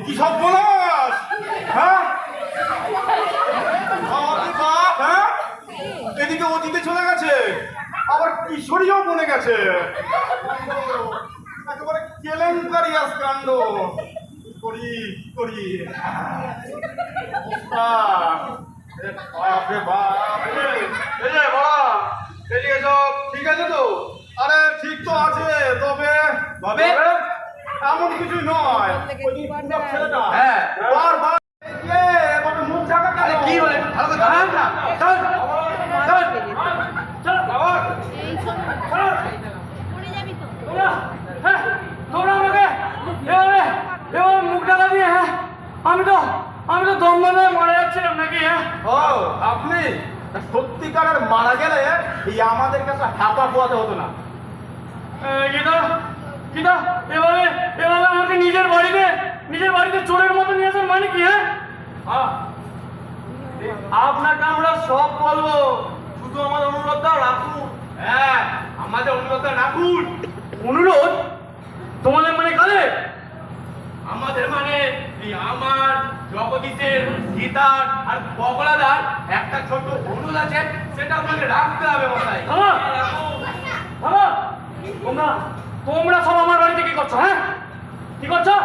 কি সব বলাস? হ্যাঁ বাপরে বাপ, হ্যাঁ এদিকে অতীতে চলে গেছে, আবার কিশোরীও বনে গেছে। একেবারে কেলেঙ্কারি আজ কাণ্ড। কি করি কি করি? বাপরে বাপ। এই যে বাবা, এদিকে সব ঠিক আছে তো? আরে ঠিক তো আছে, তবে তবে এমন কিছুই নয়। ওই যে পুরো ছেলেটা হ্যাঁ। বারবার এভাবে মুখ ঢাকা কেন? কি বলে ভালো কথা হ্যাঁ না চল চল চল আবার চল তোমরা হ্যাঁ তোমরা আমাকে এভাবে এভাবে মুখ ঢাকা দিয়ে হ্যাঁ আমি তো দম বন্ধ হয়ে মারা যাচ্ছিলাম নাকি হ্যাঁ ও আপনি সত্যিকারের মারা গেলে এই আমাদের কাছে হাঁপা পোয়াতে হতো না। কিন্তু কিন্তু এভাবে এভাবে আমাকে নিজের বাড়িতে চোরের মতো নিয়ে আসার মানে কি হ্যাঁ আপনাকে আমরা সব বলবো, শুধু আমাদের অনুরোধটা রাখুন। হ্যাঁ আমাদের অনুরোধটা রাখুন। অনুরোধ তোমাদের মানে কাদের? আমাদের মানে এই আমার জগদীশের গীতার আর বগলাদার একটা ছোট অনুরোধ আছে, সেটা আপনাকে রাখতে হবে মশাই। তোমরা সব আমার বাড়িতে কি করছো হ্যাঁ কি করছো?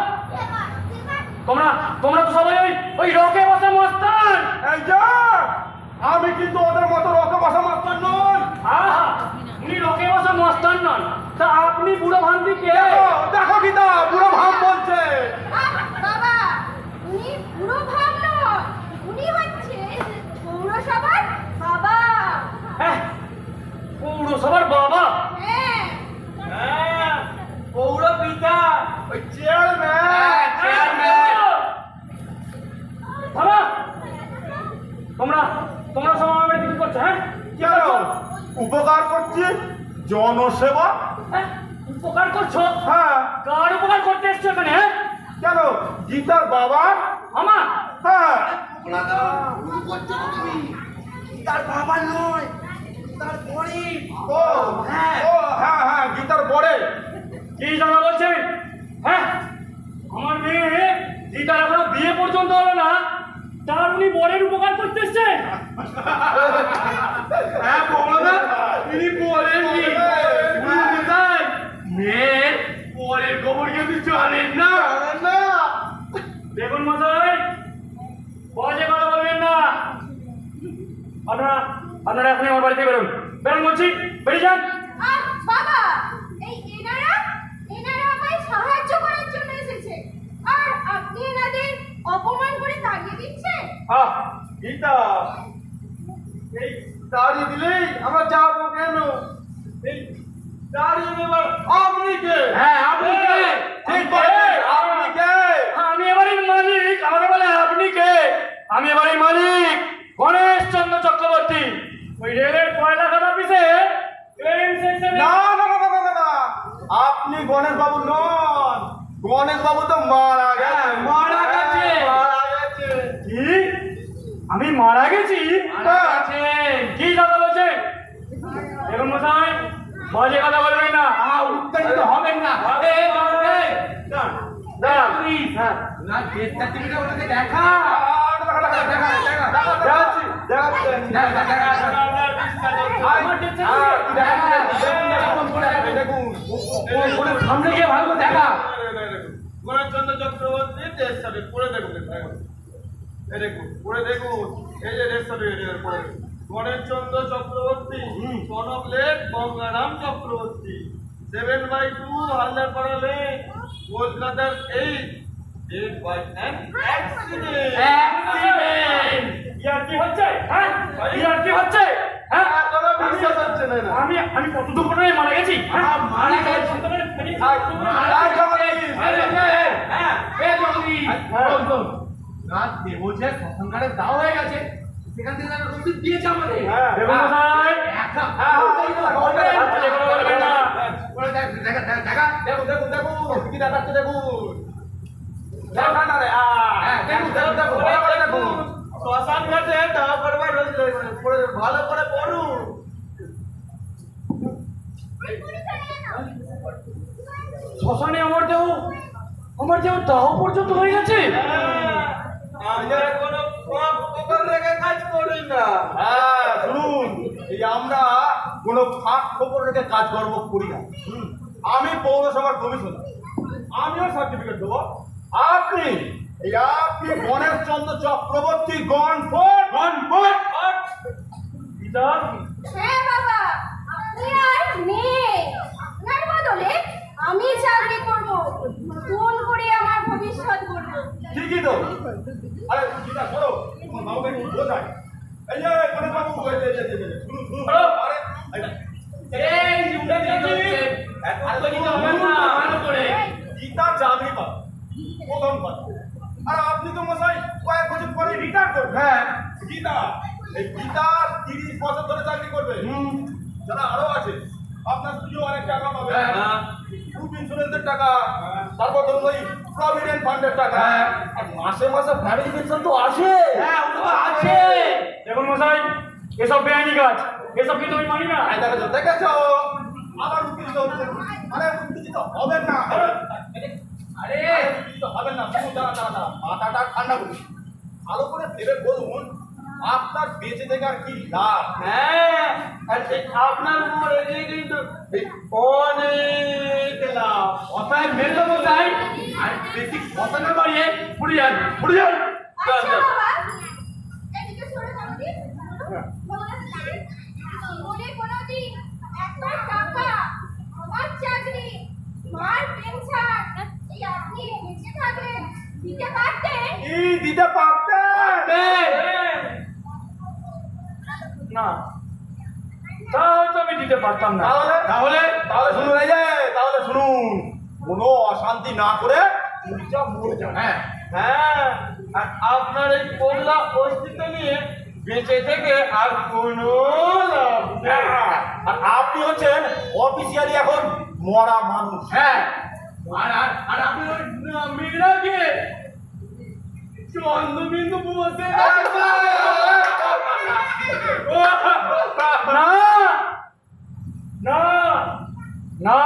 তোমরা তো সবাই ওই রকে বসা মস্তান। এই যে আমি কিন্তু ওদের মতো রকে বসা মাস্টার নই। আহা উনি রকে বসা মস্তান নন, তা আপনি বুড়ো ভান্তি কে? দেখো গীতা পুরো ভাব বলছে। বাবা, উনি পুরো ভাব নয়, উনি হচ্ছে পৌরসভার বাবা। হ্যাঁ পৌরসভার বাবা? হ্যাঁ হ্যাঁ পৌর পিতা, ওই চেয়ারম্যান। বাবা তোমরা সব আমার বাড়িতে কি করছো হ্যাঁ কেন উপকার করছি? জনসেবা। হ্যাঁ, উপকার করছো? হ্যাঁ কার উপকার করতে এসছো এখানে হ্যাঁ? কেন গীতার বাবা? আমার? হ্যাঁ তার বাবা নয়, তার পরে ও ও হ্যাঁ হ্যাঁ গীতার পরে। কি জানা বলছেন হ্যাঁ? আমার মেয়ে গীতার এখনো বিয়ে পর্যন্ত হলো না, তার উনি বরের উপকার করতে এসছেন? হ্যাঁ বড়দা, তিনি বলেন মেয়ের পরের খবর কিন্তু জানেন না। দেখুন মশাই, বাজে কথা বলবেন না। আপনারা এখনই আমার বাড়িতে বেরোন বলছি, বেরিয়ে যান। বাবা, এই এনারা আমায় সাহায্য করার জন্য এসেছে, আর আপনি এনাদের অপমান করে তাড়িয়ে দিচ্ছেন। গীতা এই দাঁড়িয়ে দিলেই আমরা যাবো কেন? এই দাঁড়িয়ে দেবার আপনি কে? হ্যাঁ আপনি কে? ঠিক বলে আপনি কে? আমি এবারের মালিক, আমাকে বলে আপনি কে? আমি এবারের মালিক গণেশ চন্দ্র চক্রবর্তী, ওই রেলের কয়লা কাটা অফিসে ট্রেন সেকশনে। না না না না না, আপনি গণেশ বাবু নন। গণেশ বাবু তো মারা গেছে। মারা গেছে? মারা গেছে। কি? আমি মারা গেছি? কি কথা বলছেন? দেখুন মশাই, বাজে কথা বলবেন না, উত্তেজিত হবেন না। না ডেথ সার্টিফিকেট ওটাকে দেখা। সামনে গিয়ে ভালো করে দেখা। গণেশচন্দ্র চক্রবর্তী ডেথ সার্টিফিকেট পড়ে দেখুন। এই দেখুন পড়ে দেখুন, এই যে ডেথ সার্টিফিকেট পড়ে দেখুন। Ganeshchandra Chakraborty, son of late Gangaram Chakraborty, 7/2 Haldarpara lane, কলকাতার 8, dead by an accident. ইয়ার কি হচ্ছে হ্যাঁ? ইয়ার কি হচ্ছে হ্যাঁ? কোনো বিশ্বাস হচ্ছে না। আমি কত দুর্ঘটনায় মারা গেছি হ্যাঁ? মারা গেছি। দেবছে শ্মশানঘাটে দেওয়া হয়ে গেছে, সেখান থেকে তারা রসিদ দিয়েছে আমাদের। দেখুন মশাই, বাজে কথা বলবেন না। দেখুন কি দেখাচ্ছে দেখুন। শ্মশান ঘাটে দেওয়া করবার ভালো করে পড়ুন। শ্মশানে আমার দেহ আমার যেমন দাহ পর্যন্ত হয়ে গেছে। আমরা কোনো ফাঁক ফোকর রেখে কাজ করি না। হ্যাঁ শুনুন, এই আমরা কোনো ফাঁক ফোকর রেখে কাজ কর্ম করি না। আমি পৌরসভার কমিশনার, আমিও সার্টিফিকেট দেবো। আপনি আপনি গণেশ চন্দ্র চক্রবর্তী গণফোর্ট। হ্যাঁ বাবা, আপনি আর নেই। আপনার বদলে আমি চাকরি করব, নতুন করে আমার ভবিষ্যৎ গড়ব। ঠিকই তো। আরে গীতা সরো, তোমার বাবুকে একটু বোঝাই। এই যে গণেশ বাবু, শুনুন শুনুন। আরে এই যে উঠে যাচ্ছে, আর তো কিছু হবে না, ভালো করে। গীতা চাকরি পাবে প্রথম কথা। আর আপনি তো মশাই কয়েক বছর পরে রিটায়ার করবেন। হ্যাঁ গীতা, এই গীতা 30 বছর ধরে চাকরি করবে। যারা আরো আছে আপনার স্ত্রীও অনেক টাকা পাবে। গ্রুপ ইন্স্যুরেন্সের টাকা, তারপর ধরুন ওই প্রভিডেন্ট ফান্ডের টাকা, আর মাসে মাসে ফ্যামিলি পেনশন তো আসে। হ্যাঁ, ও তো আছে। দেখুন মশাই, এসব বেআইনি কাজ, এসব কিন্তু আমি মানি না। দেখেছো দেখেছো, আবার উত্তেজিত হচ্ছে। আরে উত্তেজিত হবেন না। আরে উত্তেজিত হবেন না। শুনুন, দাঁড়া দাঁড়া দাঁড়া, মাথাটা ঠান্ডা করুন, ভালো করে ভেবে বলুন আপনার বেঁচে থেকে আর কি লাভ। হ্যাঁ, আর এই আপনার উপর এগিয়ে কিন্তু অনেক লাভ। কথায় মেরো মশাই, আর বেশি কথা না বাড়িয়ে পুড়ে যান, পুড়ে যান। আচ্ছা বাবা, এদিকে সরে যাও দি। জীবনে কোনোদিন একবার টাকা, আমার চাকরি, মার পেনশন এই আপনি বেঁচে থাকলে দিতে পারতেন? এই দিতে পারতেন না, তা হয়তো আমি দিতে পারতাম না। তাহলে তাহলে তাহলে শুনুন, এই যে তাহলে শুনুন, কোনো অশান্তি না করে চুপচাপ মরে যান। হ্যাঁ হ্যাঁ, আর আপনার এই পোলা অস্তিত্ব নিয়ে বেঁচে থেকে আর কোনো লাভ নেই। আর আপনি হচ্ছেন অফিসিয়ালি এখন মরা মানুষ। হ্যাঁ, আর আর আর আপনি ওই মীরাকে চন্দ্রবিন্দু বসে না না না,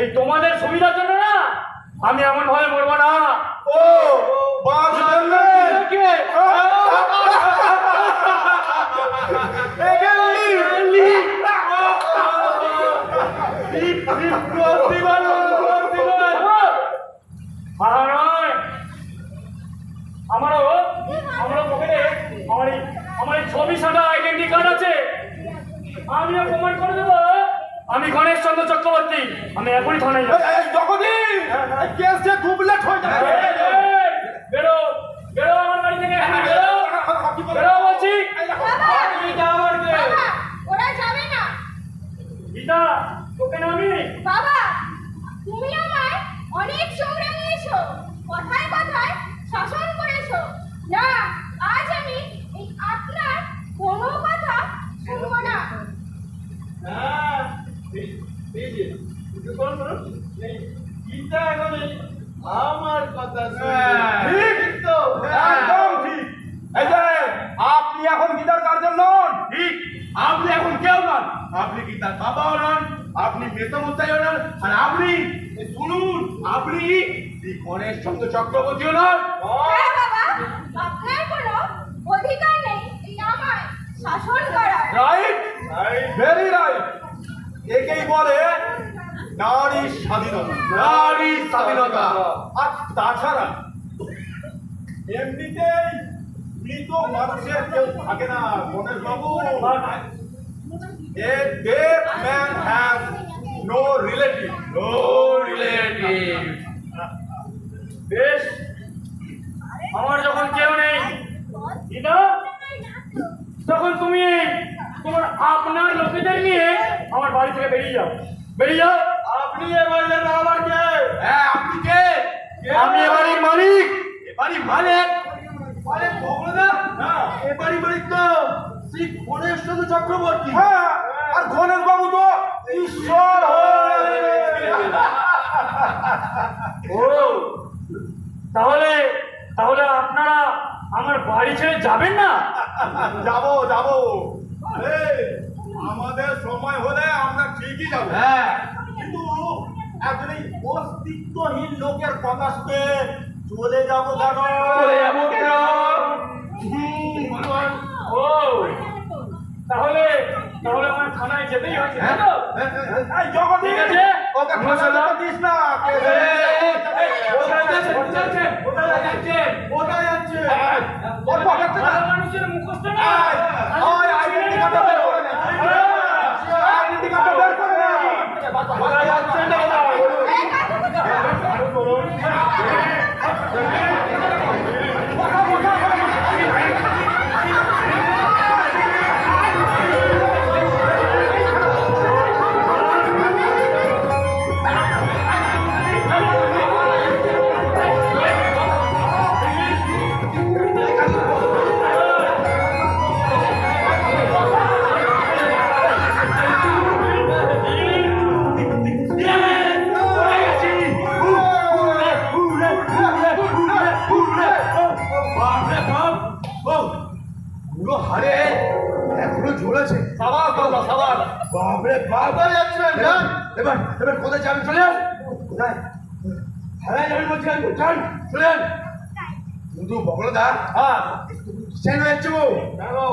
এই তোমাদের সুবিধার জন্য না, আমি এমন ভাবে মরবো না। ও বাঁচবেন না। মীরাকে আমি গণেশ চন্দ্র চক্রবর্তী, আমি এখনই থানায় যাবো। কেস যে ডুবলেট হয়ে যাবে। বেরো বেরো আমার বাড়ি থেকে, এখনই বেরো বেরো বলছি। বাবা, আপনি যা আমার কে বাবা, ওরা যাবে না। গীতা, তোকে না আমি বাবা, তুমি আমায় অনেক সৌরানিয়েছো, কথায় কথায় শাসন করেছো। না, আজ আমি এই আপনার কোনো কথা শুনবো না। হ্যাঁ, এই যে একটু করুন করুন, এই গীতা এখনই আমার কথা শুনবে। ঠিক তো, একদম ঠিক। এই যে আপনি এখন গীতার গার্জেন নন। ঠিক, আপনি এখন কেউ নন, আপনি কি তার বাবাও নন, আপনি মেসমশাইও নন, আর আপনি শুনুন, আপনি এই গণেশ চন্দ্র চক্রবর্তীও নন। হ্যাঁ বাবা, আপনার কোনো অধিকার নেই এই আমায় শাসন করার। Right, very right. একেই বলে নারী স্বাধীনতা। নারী স্বাধীনতা। আর তাছাড়া এমনিতেই মৃত মানুষের কেউ থাকে না গণেশ বাবু। A dead man has no relative. No relative. বেশ, আমার যখন কেউ নেই গীতা, তখন তুমি তোমার আপনার লোকেদের নিয়ে আমার বাড়ি থেকে বেরিয়ে যাও, বেরিয়ে যাও। আপনি এবার যেন আমার কে? হ্যাঁ, আপনি কে? আমি এবারই মালিক। এবারই মালিক? আরে ভগবান, না এবারই মালিক তো শ্রী গণেশ চন্দ্র চক্রবর্তী। হ্যাঁ, আর গণেশ বাবু তো ঈশ্বর হয়ে ও, তাহলে তাহলে আপনারা আমার বাড়ি ছেড়ে যাবেন না? যাবো যাবো। আরে আমাদের সময় হলে আমরা ঠিকই যাবো। হ্যাঁ, কিন্তু একজন এই অস্তিত্বহীন লোকের কথা শুনে চলে যাবো কেন? চলে যাবো কেন? বলুন। ও তাহলে তাহলে আমার থানায় যেতেই হচ্ছে তাই তো? এই জগৎ ঠিক আছে। ওকে ফাঁসা দিতে দিস না। কোথায় যাচ্ছে? কোথায় যাচ্ছে? ওর পকেট থেকে ভালো মানুষের মুখস্থ না। আইডেন্টি কার্ডটা বের করে নে। আইডেন্টি কার্ডটা বের করে নে। কোথায় যাচ্ছে না? পুরো হারে এখনো ঝুলেছে। সাবাস বাবা সাবাস। বাপরে বাবা যাচ্ছিলেন না। এবার কোথায় যাবেন? চলে যান। কোথায়? হ্যাঁ যাবেন বলছিলেন। যান চলে যান। কিন্তু বগলদা হ্যাঁ কেন যাচ্ছো? দেখো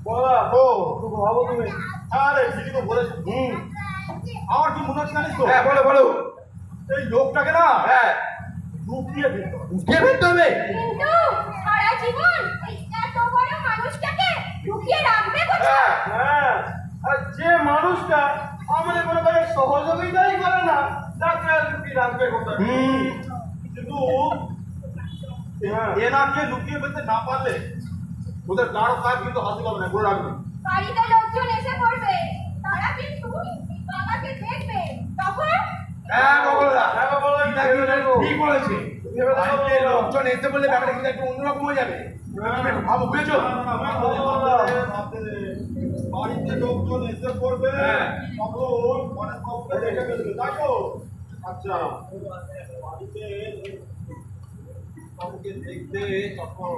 বলা ও তুমি ভাবো তুমি। আরে ঠিকই তো বলেছো। আমার কি মনে হচ্ছে জানিস তো? হ্যাঁ বলো বলো। এই লোকটাকে না হ্যাঁ লুকিয়ে ফেলতে হবে। কে ফেলতে হবে? কিন্তু সারা জীবন এই এত বড় মানুষটাকে লুকিয়ে রাখবে কোথায়? হ্যাঁ আর যে মানুষটা আমাদের কোনো কাজে সহযোগিতাই করে না তাকে আর লুকিয়ে রাখবে কোথায়? কিন্তু এনাকে লুকিয়ে ফেলতে না পারলে ওদের কারো কাজ কিন্তু হাসিল হবে না, বলে রাখবে। বাড়িতে লোকজন এসে পড়বে, তারা কিন্তু বাবাকে দেখবে, তখন হ্যাঁ বগলদা হ্যাঁ বলো ঠিক বলেছে। বাড়িতে লোকজন এসে বললে ব্যাপারটা কিন্তু একটু অন্যরকম হয়ে যাবে। তুমি একটু ভাবো বুঝেছো? বাড়িতে লোকজন এসে পড়বে হ্যাঁ। তখন অনেক কষ্ট দেখে ফেলবে, তাই তো? আচ্ছা বাড়িতে কাউকে দেখবে তখন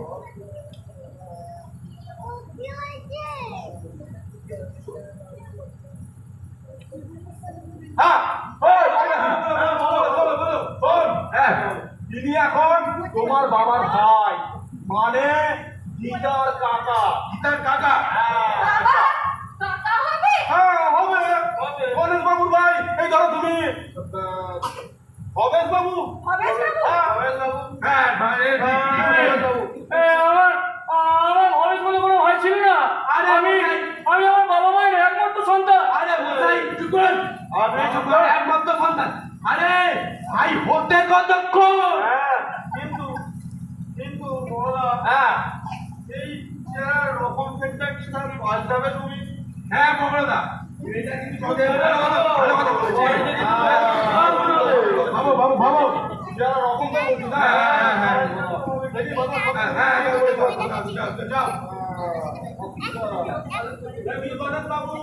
হ্যাঁ হ্যাঁ তিনি এখন তোমার বাবার ভাই, মানে দিদার কাকা। গীতার কাকা। বাবা কাকা হবে। হ্যাঁ হবে গণেশ বাবুর ভাই। এই ধরো তুমি ভবেশ বাবু। ভবেশ বাবু? হ্যাঁ ভবেশ বাবু। হ্যাঁ মানে ভবেশ বাবু। আমার ভবেশ বলে কোনো ভাই ছিল না। আরে আমি ভাই। আমি আমার বাবা মায়ের একমাত্র সন্তান। আরে মশাই চুপ করুন। আপনি চুপ করুন। একমাত্র সন্তান। আরে ভাই হতে কতক্ষণ? হ্যাঁ কিন্তু কিন্তু বলা হ্যাঁ এই রকম একটা কি তার পাল্টাবে তুমি? হ্যাঁ বগলদা এটা কিন্তু তোদের ভালো কথা বলেছে। ভাবো ভাবো ভাবো। যারা রকমটা বলছি না। হ্যাঁ, হ্যাঁ, হ্যাঁ। দেখি বাবা হ্যাঁ হ্যাঁ যাও যাও যাও। দেখি গণেশ বাবু।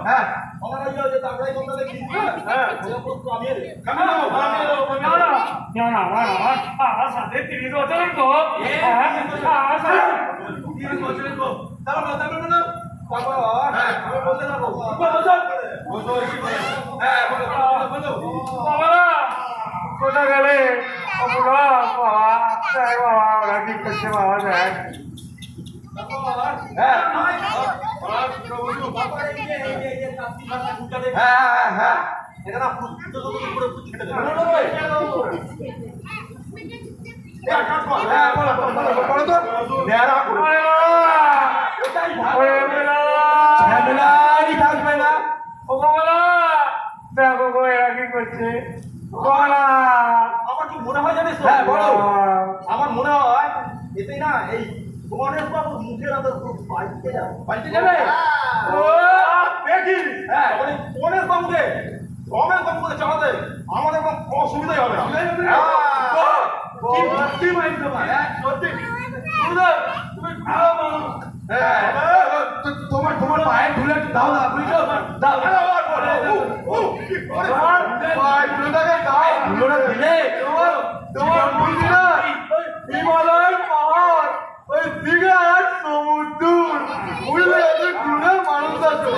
হ্যাঁ আমার আগে যে তাকড়াই কথা দেখি। হ্যাঁ ওরা পুরো কামিয়ে দে। আমার সাথে 30 বছরের তো আমার সাথে বাবা আমি বলতে যাবো। বাবারা কোথা গেলে বাবা দেখ বাবা ওরা কি করছে বাবা দেখ এখানে পুরো ছেড়ে দেবে। আরে বাবা ওরে বেলা থাকবে না। ও বাবা দেখো গো এরা কি করছে বাবা আমার কি মনে হয় জানিস তো? হ্যাঁ, বলো। আমার মনে হয় এতে না এই গণেশ বাবুর মুখের আদর পাল্টে যাবে। পাল্টে যাবে? ও দেখি হ্যাঁ। গণেশ বাবুকে চালাতে আমাদের কোনো অসুবিধাই হবে না। কি বুদ্ধি মাইন্ড তোমার, হ্যাঁ? সত্যি তুমি ভালো মানুষ। হ্যাঁ, তোমার পায়ে ধুলে একটু দাও না বুঝছো? দাও তোমার বুঝি না হিমালয় পাহাড় ওই দীঘার সমুদ্র বুঝলে এদের ঘুরে মানুষ আছে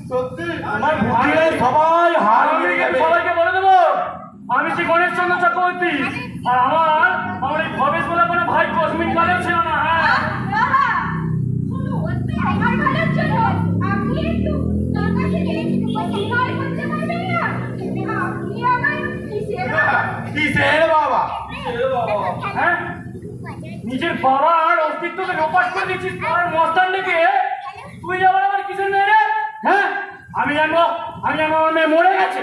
সত্যি আমার ভাইয়ের সবাই হার মেরে গেছে। সবাইকে বলে দেবো আমি শ্রী গণেশ চন্দ্র চক্রবর্তী, আর আমার এই ভবেশ বলে কোনো ভাই কসমিক কালেও ছিল না। হ্যাঁ বাবা শুনুন, আমার ভালোর জন্য আপনি একটু তার কাছে গিয়ে সহায় করতে পারবেন না? আপনি আমার কিসের বাবা হ্যাঁ, নিজের বাবার অস্তিত্বকে লোপাট করে দিচ্ছিস তার মস্তান ডেকে। তুই আবার আমার কিসের মেয়ে রে? হ্যাঁ আমি জানবো আমার মেয়ে মরে গেছে।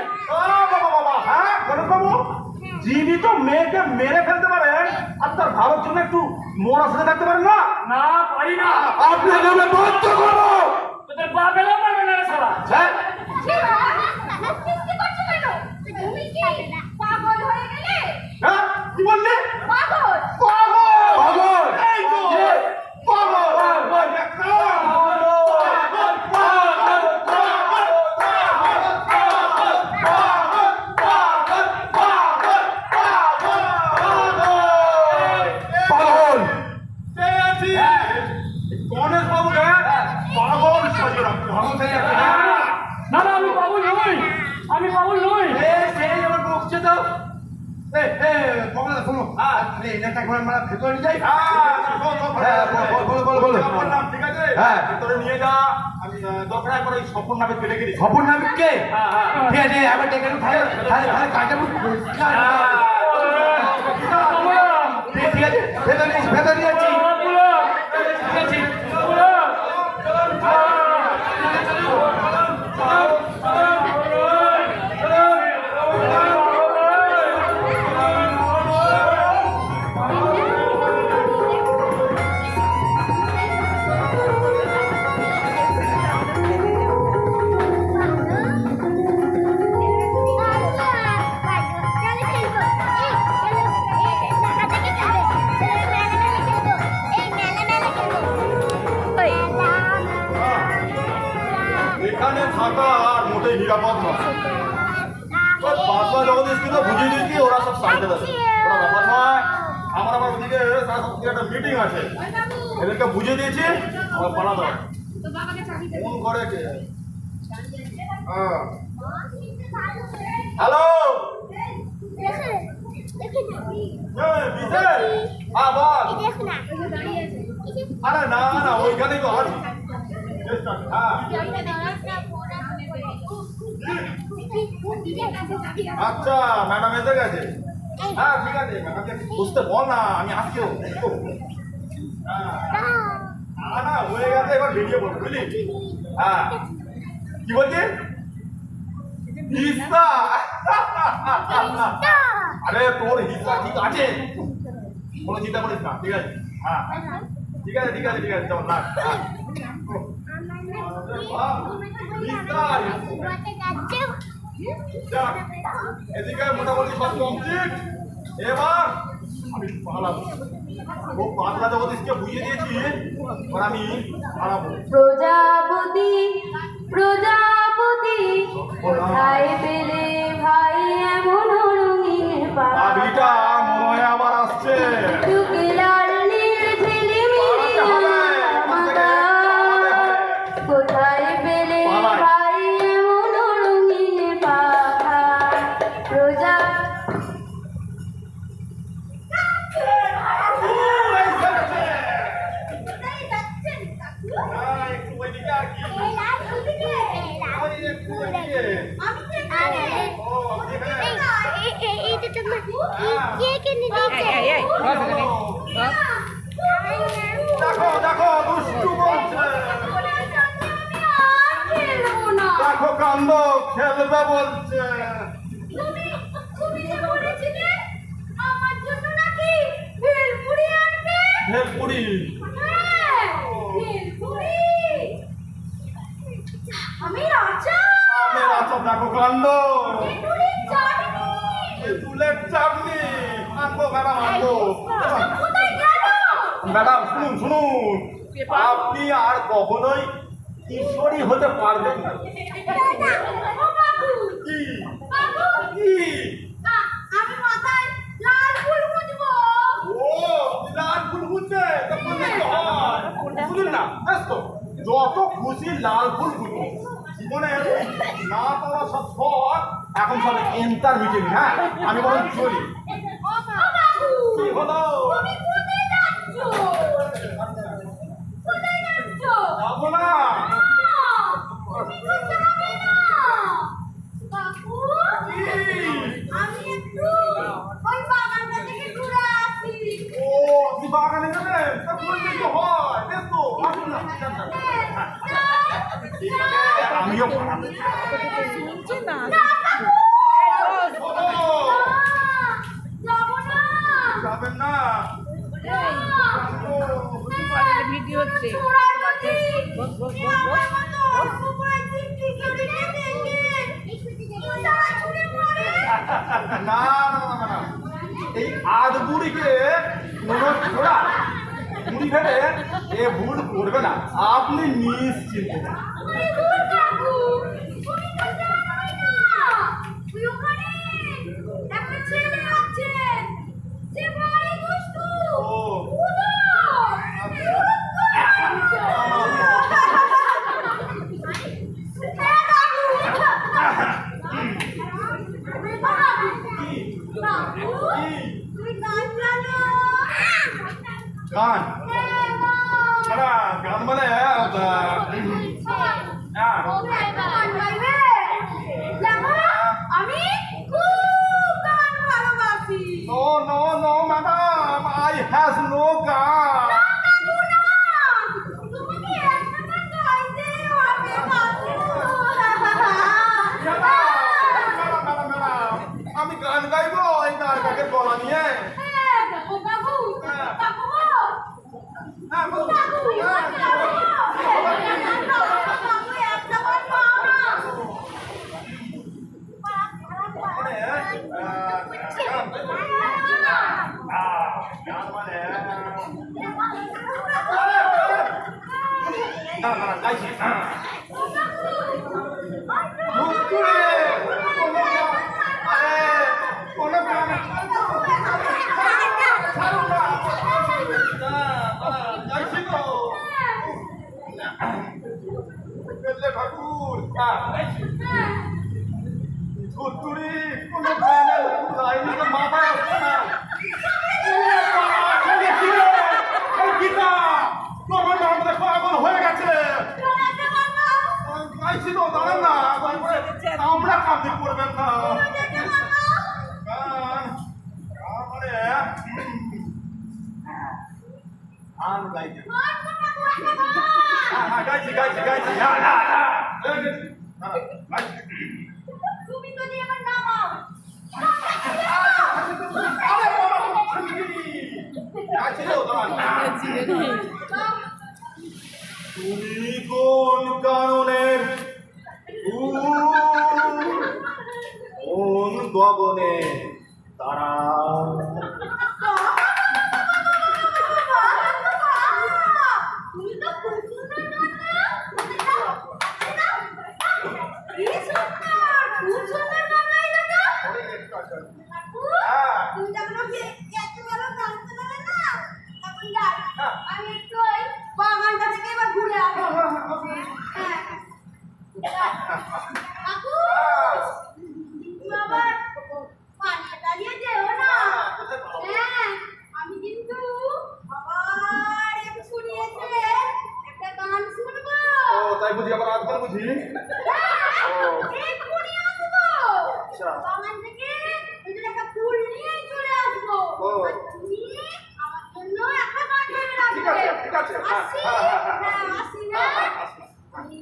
হ্যাঁ গণেশবাবু, জীবিত মেয়েকে মেরে ফেলতে পারেন আর তার ভালোর জন্য একটু মোড়া সাথে থাকতে পারেন না? না পারি না। আপনার নামে বন্ধ করো তোদের বাপ এলেও পারবে না রে শালা। হ্যাঁ তুমি কি পাগল হয়ে গেলে? হ্যাঁ কি বললে? পাগল পাগল এই তো পাগল গণেশ বাবু পাগল সাজিয়ে রাখতে হবে। না না আমি পাগল নই, আমি পাগল নই। সেই আমার বকছে দাও কমলা শোনো আরে এটা এখন আমরা ভেতরে যাই বলো ঠিক আছে, হ্যাঁ। তোরে নিয়ে যা, আমি দরকার করে ওই স্বপন নামে পেলে গেছি। খবর নাম কে হ্যাঁ। ঠিক আছে আবার ডেকে নো তাহলে কাজটা ঠিক আছে ভেতরে যাচ্ছি ঠিক আছে এখানে থাকা আর মোটেই নিরাপদ নয়। ওই বাদবা জগদীশকে তো বুঝিয়ে দিচ্ছি, ওরা সব সামনে দেবে, ওরা ব্যাপার নয়। আমার ওদিকে একটা মিটিং আছে, এদেরকে বুঝিয়ে দিয়েছি, আমার পালা দাও। ফোন করে কে? হ্যাঁ হ্যালো বিশেষ, হ্যাঁ বল। আরে না না ওইখানেই তো আছি। হ্যাঁ আচ্ছা ম্যাডাম এসে গেছে। হ্যাঁ ঠিক আছে ম্যাডামকে বুঝতে বল না, আমি আসছি। হ্যাঁ না হয়ে গেছে, এবার বেরিয়ে পড়ো বুঝলি। হ্যাঁ কি বলছিস? হিস্সা? আরে তোর হিস্সা ঠিক আছে, কোনো চিন্তা করিস না, ঠিক আছে। হ্যাঁ ঠিক আছে ঠিক আছে ঠিক আছে, চল রাখ। এদিকে মোটামুটি সব কমপ্লিট, এবার আমি পালাবো। ও পাতলা জগদীশকে বুঝিয়ে দিয়েছি, এবার আমি পালাবো। প্রজাপতি প্রজাপতি কোথায় পেলে ভাই এমন রঙিন পাগলিটা মনে হয় আবার আসছে। টুকে লাল নীল ঝিলিমিলি মাথা কোথায় পেলে ভাই এমন রঙিন পাখা প্রজা একটু ওইদিকে আর কি, ওই একটু ওইদিকে। ও দেখো দেখো দুষ্টু বলছে, দেখো কান্দ খেলবে বলছে। ভেলপুরি আমি রাজা আমের আচার, দেখো কান্দ তেঁতুলের চাটনি তেঁতুলের চাটনি আনবো ম্যাডাম আনবো। কোথায় গেল? ম্যাডাম শুনুন শুনুন, আপনি আর কখনোই কিশোরী হতে পারবেন না। ও বাবু কি বাবু কি আমি মাথায় লাল ফুল মুছবো ও লাল ফুল বুঝতে তখন দেখতে হয় বুঝুন না বেশ তো যত খুশি লাল ফুল বুঝবো জীবনে না পাওয়া সব শখ এখন সব এন্টার মিটিং। হ্যাঁ আমি বরং চলি। ও বাবু কি হলো তুমি কোথায় যাচ্ছ কোথায় যাচ্ছ যাবো না তুমি তো যাবে না বাবু আমি একটু ওই বাগানটা থেকে ঘুরে আসি ও আপনি বাগানে যাবেন তা বললেই তো হয় বেশ তো আসুন না যান, যান, যান। ঠিক আছে আমিও বাগানে যাবো না যাবেন না ভিডিও হচ্ছে না না না না এই আধ বুড়িকে কোনো ছোড়া বুড়ি ভেবে এ ভুল করবে না আপনি নিশ্চিন্তে যান। গান গান মানে আমি খুব গান ভালোবাসি no no no madam I has no gun তোমাকে একটা গান গাইতে হবে ম্যাডাম আমি গান গাইবো এই নায়কের গলা নিয়ে বাবু বাবু বাবু হ্যাঁ বলুন। গান মানে গাইছি ঠাকুর ধুতুরি কোনো গানের লাইনে তো মাথায় আসছে না গীতা তোমার আমাদের পাগল হয়ে গেছে গাইছি তো দাঁড়ান না আমরা কাঁদতে পড়বেন না গান গাইতে গাইছি গাইছি গাইছি তুমি তো দিয়ে আমার নামাও তুমি কোন কারণের কোন গগনে তারা তুমি তো খুব সুন্দর খুব সুন্দর গান গাইলে তো তুমি যখন আমাকে এত ভালো গান শোনালে না তখন যাই আমি একটু ওই বাগানটা থেকে এবার ঘুরে আসবো হ্যাঁ কাকু তুমি আবার পালিয়ে টালিয়ে যেও না হ্যাঁ আমি কিন্তু আবার এক্ষুনি এসে একটা গান শুনবো তাই বুঝি আবার আজকাল বুঝি এক্ষুনি আসবো বাগান থেকে ওই জন্য একটা ফুল নিয়ে চলে আসবো আর তুমি আমার জন্য একটা গান গেয়ে রাখবে ঠিক আছে আসি হ্যাঁ আসি না আমি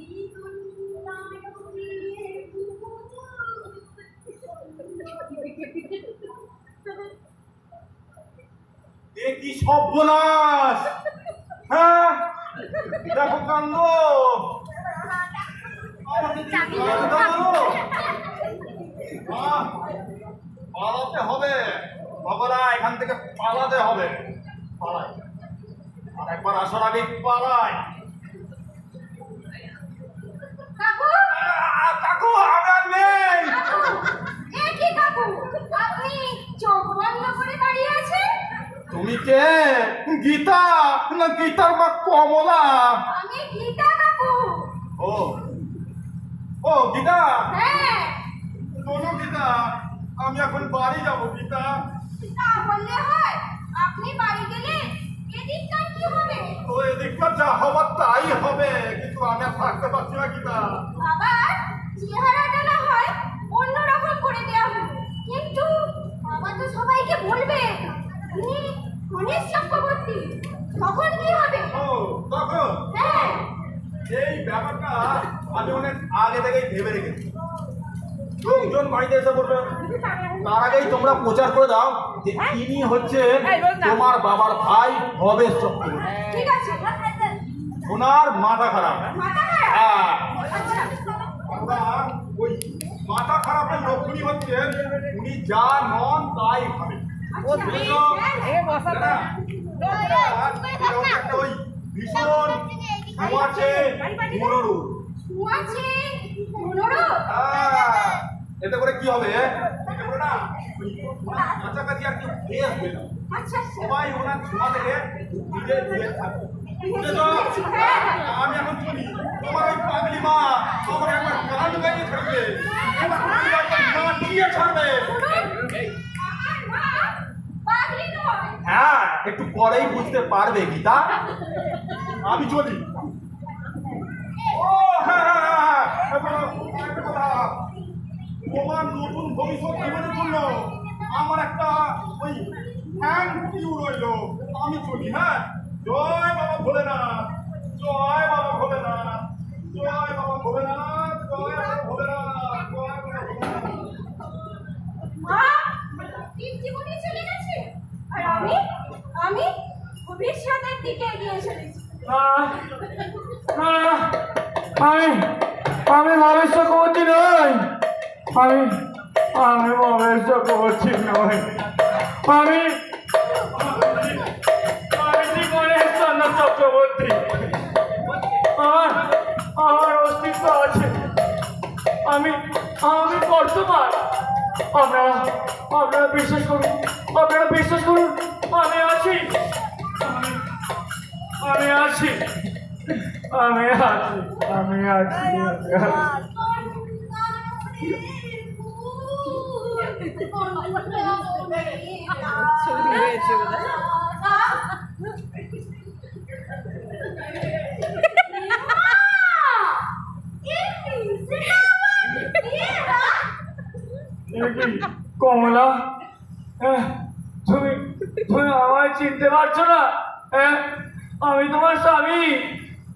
এ কি সর্বনাশ হ্যাঁ দেখো কান্দ পালাতে হবে বাবারা এখান থেকে পালাতে হবে পালাই আর একবার আসার আগে পালাই কাকু কাকু আমি আর নেই। কাকু এ কি কাকু আপনি চোখ বন্ধ করে দাঁড়িয়ে আছেন? তুমি কে? গীতা না গীতার মা কমলা? আমি গীতা কাকু। ও ও গীতা, হ্যাঁ শোনো গীতা, আমি এখন বাড়ি যাবো গীতা। তা বললে হয়? আপনি বাড়ি গেলে এদিককার কি হবে? তো এদিককার যা হবার তাই হবে, কিন্তু আমি আর থাকতে পারছি না গীতা। বাবার চেহারাটা না হয় অন্যরকম করে দেওয়া হলো, কিন্তু বাবা তো সবাইকে বলবে তিনি গণেশ চক্রবর্তী, তখন কি হবে? ও তখন হ্যাঁ এই ব্যাপারটা আমি অনেক আগে থেকেই ভেবে রেখেছি। লোকজন বাড়িতে এসে বলবে, তার আগেই তোমরা প্রচার করে দাও যে ইনি হচ্ছেন তোমার বাবার ভাই ভবেশ চক্রবর্তী। ঠিক আছে। ওনার মাথা খারাপ। মাথা খারাপ? হ্যাঁ, আচ্ছা আমরা ওই মাথা খারাপের লক্ষণই হচ্ছেন উনি যা নন তাই খাবেন। এ বসা তো। ওই ভীষণ ছোঁয়াচে মনোরূপ। ছোঁয়াচে মনোরম? এতে করে কি হবে? এতে করে না ওই ওনার কাছাকাছি আর কেউ খেয়ে আসবে না। আচ্ছা সবাই ওনার ছোঁয়া থেকে নিজে দূরে থাকবে। বুঝেছি, হ্যাঁ হ্যাঁ। আমি এখন চলি। তোমার ওই পাগলি মা আমার একবার গান গাইয়ে ছাড়বে, এবার নাচিয়ে ছাড়বে। আমার মা পাগলি নয়। হ্যাঁ, একটু পরেই বুঝতে পারবে গীতা। আমি চলি। ও হ্যাঁ হ্যাঁ হ্যাঁ, একটা কথা। তোমার নতুন ভবিষ্যৎ জীবনের জন্য আমার একটা ওই থ্যাংক ইউ রইল। আমি চলি। হ্যাঁ, জয় বাবা ভোলেনাথ, জয় বাবা ভোলেনাথ, জয় বাবা ভোলেনাথ, জয় বাবা ভোলেনাথ, জয় বাবা ভোলেনাথ। মা ঠিক জীবনে চলে গেছে, আর আমি ভবিষ্যতের দিকে এগিয়ে চলেছি। আমি ভবেশ চক্রবর্তী নই। আমি ভবেশ চক্রবর্তী নই। আমি শ্রী গণেশ চন্দ্র চক্রবর্তী। আমার অস্তিত্ব আছে। আমি বর্তমান। আপনারা বিশ্বাস করুন, আমি আছি। আমি আছি। ছবি হয়েছে বোধহয়। কমলা, তুমি আমায় চিনতে পারছো না? আমি তোমার স্বামী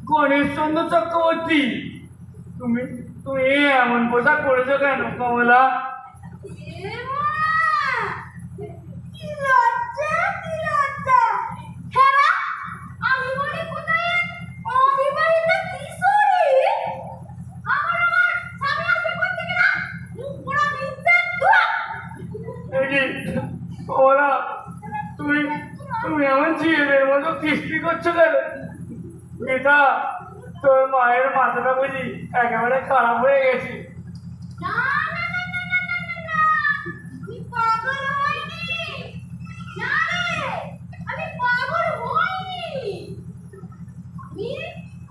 গণেশ চন্দ্র চক্রবর্তী। তুমি এমন পোশাক পরেছো কেন কমলা? কমলা, তুমি এমন জিএমের মতো কিস্তি করছো কেন? এটা তোর মায়ের মাথাটা বুঝি একেবারে খারাপ হয়ে গেছে।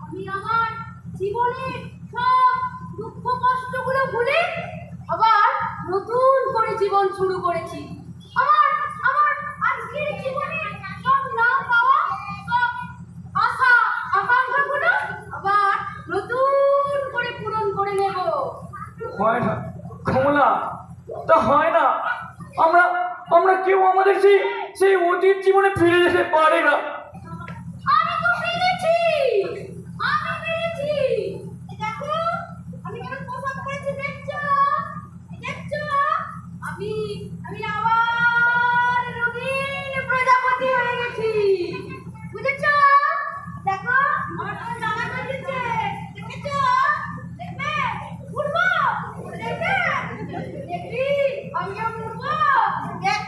আমি আমার জীবনের সব দুঃখ কষ্টগুলো ভুলে আবার নতুন করে জীবন শুরু করেছি। আমার আজকের জীবনে সব না পাওয়া সব আশা আকাঙ্ক্ষাগুলো আবার নতুন করে পূরণ করে নেব। হয় না কমলা, তা হয় না। আমরা কেউ আমাদের সেই অতীত জীবনে ফিরে যেতে পারে না। আমি তো পেরেছি। দেখো আমি কেমন পোশাক পরেছি, দেখছো? আমি আবার নবীন প্রজাপতি হয়ে গেছি, বুঝেছো? দেখো আমার তো জামা কাটিয়েছে, দেখেছো? দেখবে উড়বো, দেখবে দেখবি আমি কেমন উড়বো। দেখ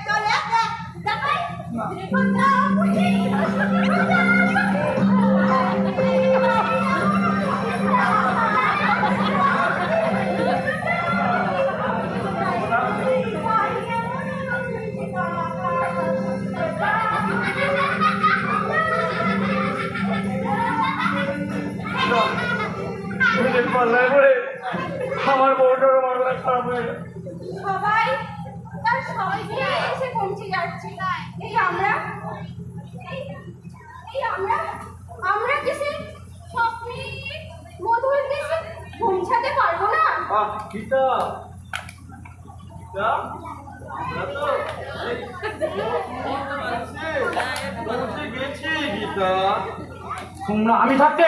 দেখাই দেখো না বুঝি। পাল্লায় পড়ে আমার বউটারও মাথা খারাপ হয়ে গেল। সবাই তার সবাইকে এসে পৌঁছে যাচ্ছে এই আমরা এই- এই আমরা কিসে স্বপ্নে মধুর দেশে পৌঁছাতে পারবো না। গীতা গীতা পৌঁছে গেছি গীতা। তোমরা আমি থাকতে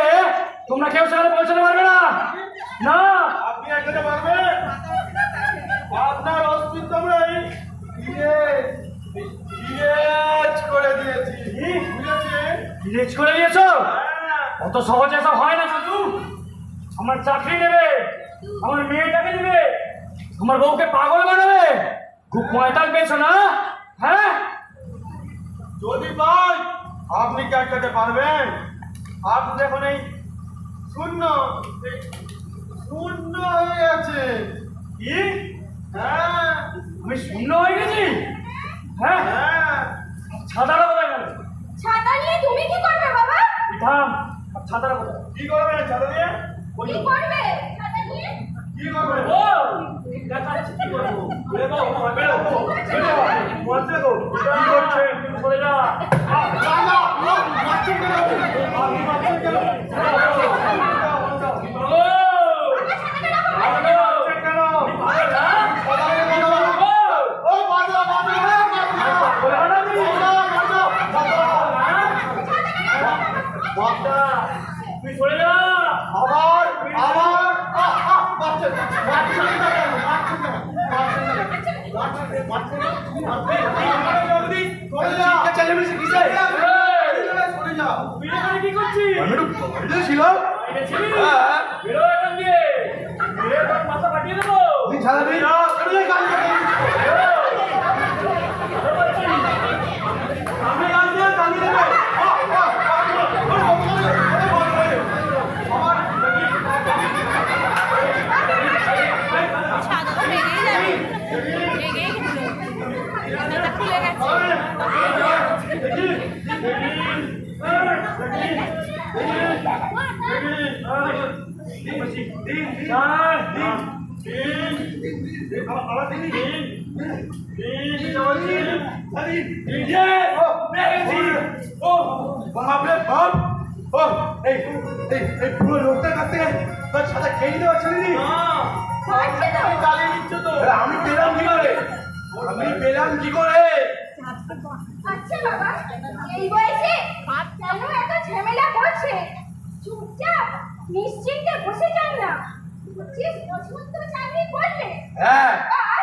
তোমরা কেউ সেখানে পৌঁছাতে পারবে না। না আপনি এখানে পারবেন? আপনার অস্তিত্ব আমরা ইরেজ করে দিয়েছি। বুঝেছেন? ডিলেট করে দিয়েছো? অত সহজে সব হয় না শুধু। আমার চাকরি নেবে, আমার মেয়েটাকে নেবে, আমার বউকে পাগল বানাবে। খুব ময়দান পেয়েছো না? হ্যাঁ যদি পাই আপনি কি আটকাতে পারবেন? আপনি এখন এই শূন্য শূন্য হয়ে আছে। কি? হ্যাঁ আমি শূন্য হয়ে গেছি? হ্যাঁ হ্যাঁ ছাতাটা কোথায় গেল? ছাতা নিয়ে তুমি কি করবে বাবা? থাম, ছাতাটা কোথায়? কি করবেন ছাতা দিয়ে? কি করবে ছাতা নিয়ে? কি করবেন? ও দেখাচ্ছি কি করবো। বেরো বেরো বেরো বলতে গো কি করছেন? তুমি সরে যা। আপনি মারছেন কেন? ও! মারছেন কেন? ও বাজা তুই সরে যা। আবার তুই এখানে কি করছিস? ছিলাম বাইরে ছিলি? হ্যাঁ। বেরো এখান দিয়ে। বেরো, তোর মাথা ফাটিয়ে দেবো। পুরো লোকটার কাছ থেকে তোর সাথে খেয়ে দিতে পারছিলি নি? আমি পেলাম কি করে? আচ্ছা বাবা এই বয়সে কেন এত ঝামেলা করছে? চুপচাপ নিশ্চিন্তে বসে যান না। 25 বছর তো চাকরি করলে, হ্যাঁ আর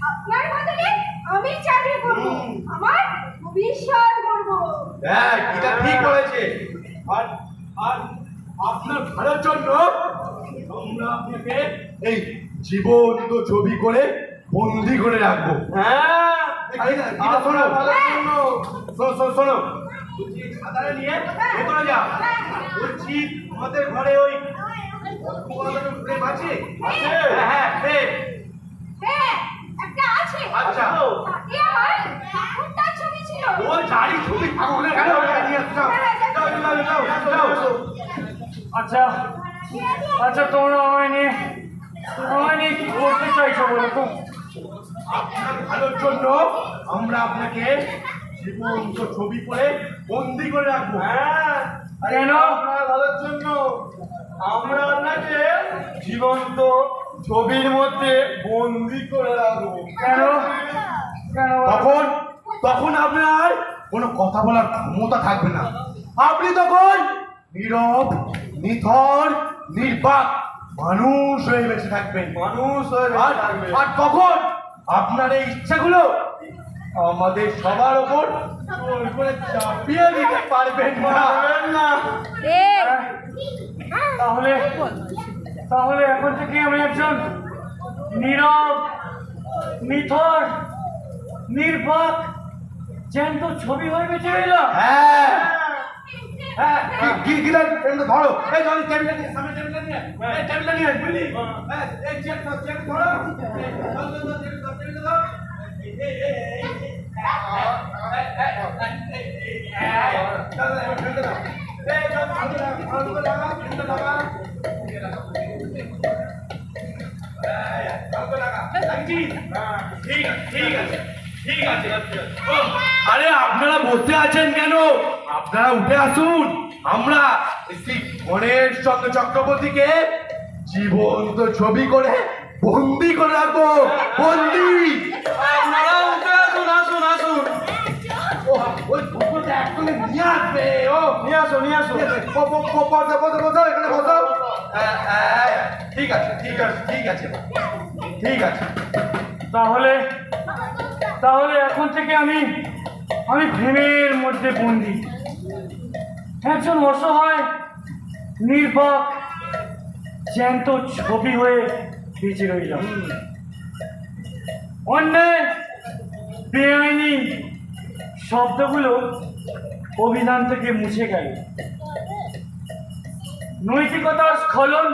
আপনার বদলে আমি চাকরি করব, আমার ভবিষ্যৎ করব। হ্যাঁ এটা ঠিক বলেছে। আর আর আপনার ভালোর জন্য আমরা আপনাকে এই জীবন্ত ছবি করে বন্দি করে রাখবো। হ্যাঁ শোনো শোনো শোনো বলছি সাঁতারে নিয়ে ভেতরে যা। বলছি আমাদের ঘরে ওই প্রেম আছে? হ্যাঁ হ্যাঁ প্রেম। হ্যাঁ একটা আছে। আচ্ছা তাতে আমার ঠাকুরটার ছবি ছিল। ওই গাড়ি ছবি ঠাকুরের গাড়ি ওটা নিয়ে আসো। যাও যাও যাও যাও যাও। আচ্ছা আচ্ছা, তোমরা আমায় নিয়ে কি করতে চাইছো বলো তো? আপনার ভালোর জন্য আমরা আপনাকে জীবন্ত ছবি করে বন্দি করে রাখবো। হ্যাঁ কেন? আপনার ভালোর জন্য আমরা আপনাকে জীবন্ত ছবির মধ্যে বন্দি করে রাখবো। কেন? কেন? তখন তখন আপনার কোনো কথা বলার ক্ষমতা থাকবে না। আপনি তখন নীরব নিথর নির্বাক মানুষ হয়ে বেঁচে থাকবেন। মানুষ হয়ে আর তখন আপনার এই ইচ্ছাগুলো আমাদের সবার ওপর জোর করে চাপিয়ে দিতে পারবেন না। তাহলে তাহলে এখন থেকে আমি একজন নীরব নিথর নির্বাক জ্যান্ত ছবি হয়ে বেঁচে রইলাম। হ্যাঁ হ্যাঁ গিলার পেনটা ধরো। এই ধরো টেবিলটা নিয়ে সামনে টেবিলটা নিয়ে এই টেবিলটা নিয়ে বুঝলি? হ্যাঁ এই চেক ধরো টেবিলটা ধরো। এই ঠিক আছে ঠিক আছে ঠিক আছে ও, আরে আপনারা বসে আছেন কেন? আপনারা উঠে আসুন। আমরা শ্রী গণেশ চন্দ্র চক্রবর্তীকে জীবন্ত ছবি করে বন্দি করে রাখবো। বন্দি। আপনারা উঠে আসুন আসুন আসুন ও, ওই ভূতটা এক্ষুনি নিয়ে আসবে। ও নিয়ে আসো নিয়ে আসো বসো এখানে বসো। ঠিক আছে ঠিক আছে ঠিক আছে ঠিক আছে। তাহলে তাহলে এখন থেকে আমি ভ্রমের মধ্যে বন্দি, একজন অসহায় নির্বাক জ্যান্ত ছবি হয়ে বেঁচে রইলাম। অন্যায় বেআইনি শব্দগুলো অভিধান থেকে মুছে গেল। নৈতিকতার স্খলন,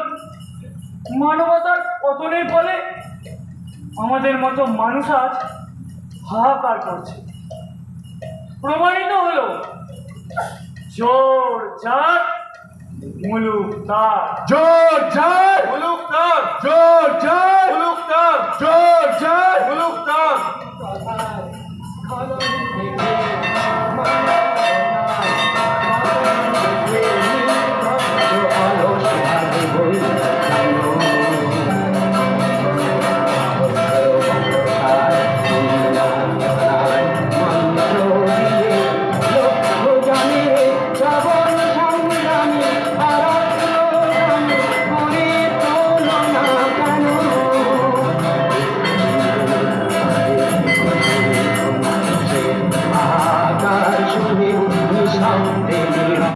মানবতার পতনের ফলে আমাদের মতো মানুষ আজ হাহাকার করছে। প্রমাণিত হলো চোর যার মুলুক তার। জোর জোর মুলুক তার জোর জোর মুলুক তার জোর জোর মুলুক তার